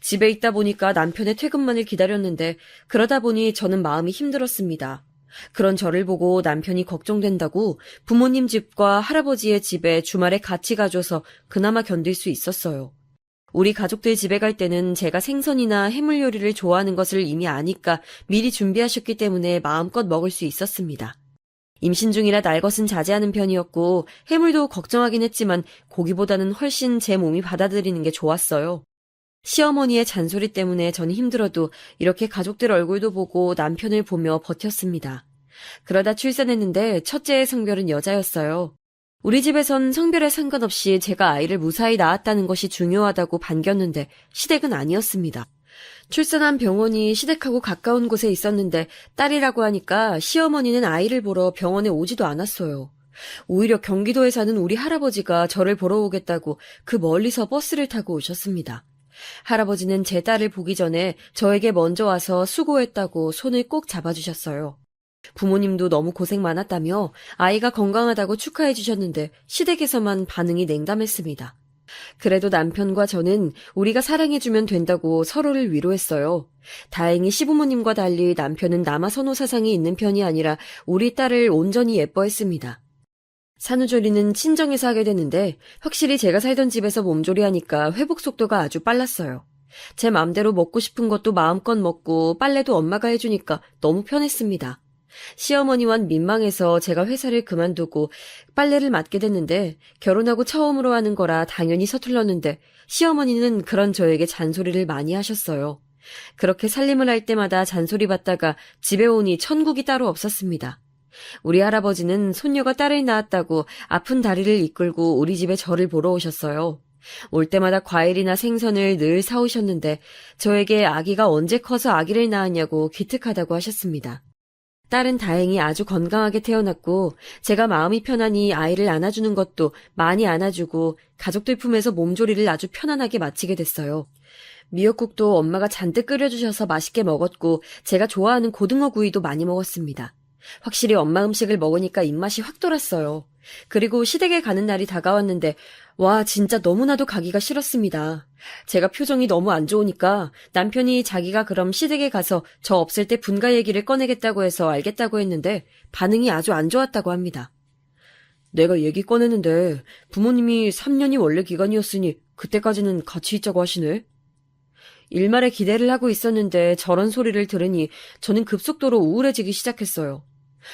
집에 있다 보니까 남편의 퇴근만을 기다렸는데 그러다 보니 저는 마음이 힘들었습니다. 그런 저를 보고 남편이 걱정된다고 부모님 집과 할아버지의 집에 주말에 같이 가줘서 그나마 견딜 수 있었어요. 우리 가족들 집에 갈 때는 제가 생선이나 해물 요리를 좋아하는 것을 이미 아니까 미리 준비하셨기 때문에 마음껏 먹을 수 있었습니다. 임신 중이라 날 것은 자제하는 편이었고 해물도 걱정하긴 했지만 고기보다는 훨씬 제 몸이 받아들이는 게 좋았어요. 시어머니의 잔소리 때문에 저는 힘들어도 이렇게 가족들 얼굴도 보고 남편을 보며 버텼습니다. 그러다 출산했는데 첫째의 성별은 여자였어요. 우리 집에선 성별에 상관없이 제가 아이를 무사히 낳았다는 것이 중요하다고 반겼는데 시댁은 아니었습니다. 출산한 병원이 시댁하고 가까운 곳에 있었는데 딸이라고 하니까 시어머니는 아이를 보러 병원에 오지도 않았어요. 오히려 경기도에 사는 우리 할아버지가 저를 보러 오겠다고 그 멀리서 버스를 타고 오셨습니다. 할아버지는 제 딸을 보기 전에 저에게 먼저 와서 수고했다고 손을 꼭 잡아주셨어요. 부모님도 너무 고생 많았다며 아이가 건강하다고 축하해 주셨는데 시댁에서만 반응이 냉담했습니다. 그래도 남편과 저는 우리가 사랑해주면 된다고 서로를 위로했어요. 다행히 시부모님과 달리 남편은 남아 선호 사상이 있는 편이 아니라 우리 딸을 온전히 예뻐했습니다. 산후조리는 친정에서 하게 됐는데 확실히 제가 살던 집에서 몸조리하니까 회복 속도가 아주 빨랐어요. 제 맘대로 먹고 싶은 것도 마음껏 먹고 빨래도 엄마가 해주니까 너무 편했습니다. 시어머니와는 민망해서 제가 회사를 그만두고 빨래를 맡게 됐는데 결혼하고 처음으로 하는 거라 당연히 서툴렀는데 시어머니는 그런 저에게 잔소리를 많이 하셨어요. 그렇게 살림을 할 때마다 잔소리 받다가 집에 오니 천국이 따로 없었습니다. 우리 할아버지는 손녀가 딸을 낳았다고 아픈 다리를 이끌고 우리 집에 저를 보러 오셨어요. 올 때마다 과일이나 생선을 늘 사오셨는데 저에게 아기가 언제 커서 아기를 낳았냐고 기특하다고 하셨습니다. 딸은 다행히 아주 건강하게 태어났고 제가 마음이 편하니 아이를 안아주는 것도 많이 안아주고 가족들 품에서 몸조리를 아주 편안하게 마치게 됐어요. 미역국도 엄마가 잔뜩 끓여주셔서 맛있게 먹었고 제가 좋아하는 고등어 구이도 많이 먹었습니다. 확실히 엄마 음식을 먹으니까 입맛이 확 돌았어요. 그리고 시댁에 가는 날이 다가왔는데 와 진짜 너무나도 가기가 싫었습니다. 제가 표정이 너무 안 좋으니까 남편이 자기가 그럼 시댁에 가서 저 없을 때 분가 얘기를 꺼내겠다고 해서 알겠다고 했는데 반응이 아주 안 좋았다고 합니다. 내가 얘기 꺼내는데 부모님이 3년이 원래 기간이었으니 그때까지는 같이 있자고 하시네. 일말에 기대를 하고 있었는데 저런 소리를 들으니 저는 급속도로 우울해지기 시작했어요.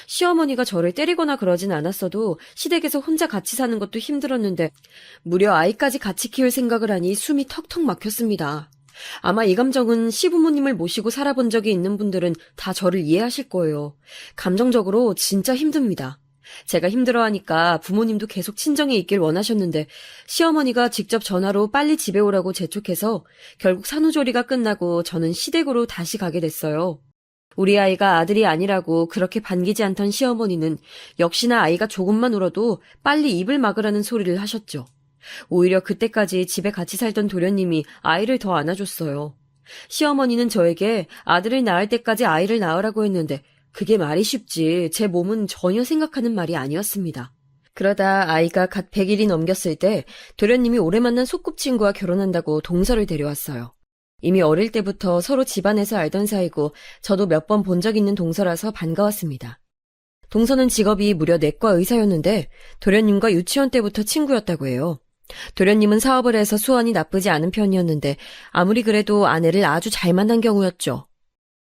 시어머니가 저를 때리거나 그러진 않았어도 시댁에서 혼자 같이 사는 것도 힘들었는데 무려 아이까지 같이 키울 생각을 하니 숨이 턱턱 막혔습니다. 아마 이 감정은 시부모님을 모시고 살아본 적이 있는 분들은 다 저를 이해하실 거예요. 감정적으로 진짜 힘듭니다. 제가 힘들어하니까 부모님도 계속 친정에 있길 원하셨는데 시어머니가 직접 전화로 빨리 집에 오라고 재촉해서 결국 산후조리가 끝나고 저는 시댁으로 다시 가게 됐어요. 우리 아이가 아들이 아니라고 그렇게 반기지 않던 시어머니는 역시나 아이가 조금만 울어도 빨리 입을 막으라는 소리를 하셨죠. 오히려 그때까지 집에 같이 살던 도련님이 아이를 더 안아줬어요. 시어머니는 저에게 아들을 낳을 때까지 아이를 낳으라고 했는데 그게 말이 쉽지 제 몸은 전혀 생각하는 말이 아니었습니다. 그러다 아이가 갓 100일이 넘겼을 때 도련님이 오래 만난 소꿉친구와 결혼한다고 동서를 데려왔어요. 이미 어릴 때부터 서로 집안에서 알던 사이고 저도 몇 번 본 적 있는 동서라서 반가웠습니다. 동서는 직업이 무려 내과 의사였는데 도련님과 유치원 때부터 친구였다고 해요. 도련님은 사업을 해서 수완이 나쁘지 않은 편이었는데 아무리 그래도 아내를 아주 잘 만난 경우였죠.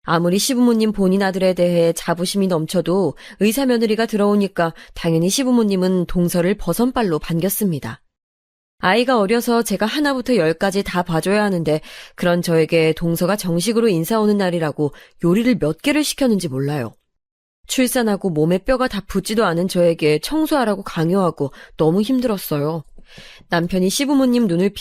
아무리 시부모님 본인 아들에 대해 자부심이 넘쳐도 의사 며느리가 들어오니까 당연히 시부모님은 동서를 버선발로 반겼습니다. 아이가 어려서 제가 하나부터 10까지 다 봐줘야 하는데 그런 저에게 동서가 정식으로 인사 오는 날이라고 요리를 몇 개를 시켰는지 몰라요. 출산하고 몸에 뼈가 다 붙지도 않은 저에게 청소하라고 강요하고 너무 힘들었어요. 남편이 시부모님 눈을 피해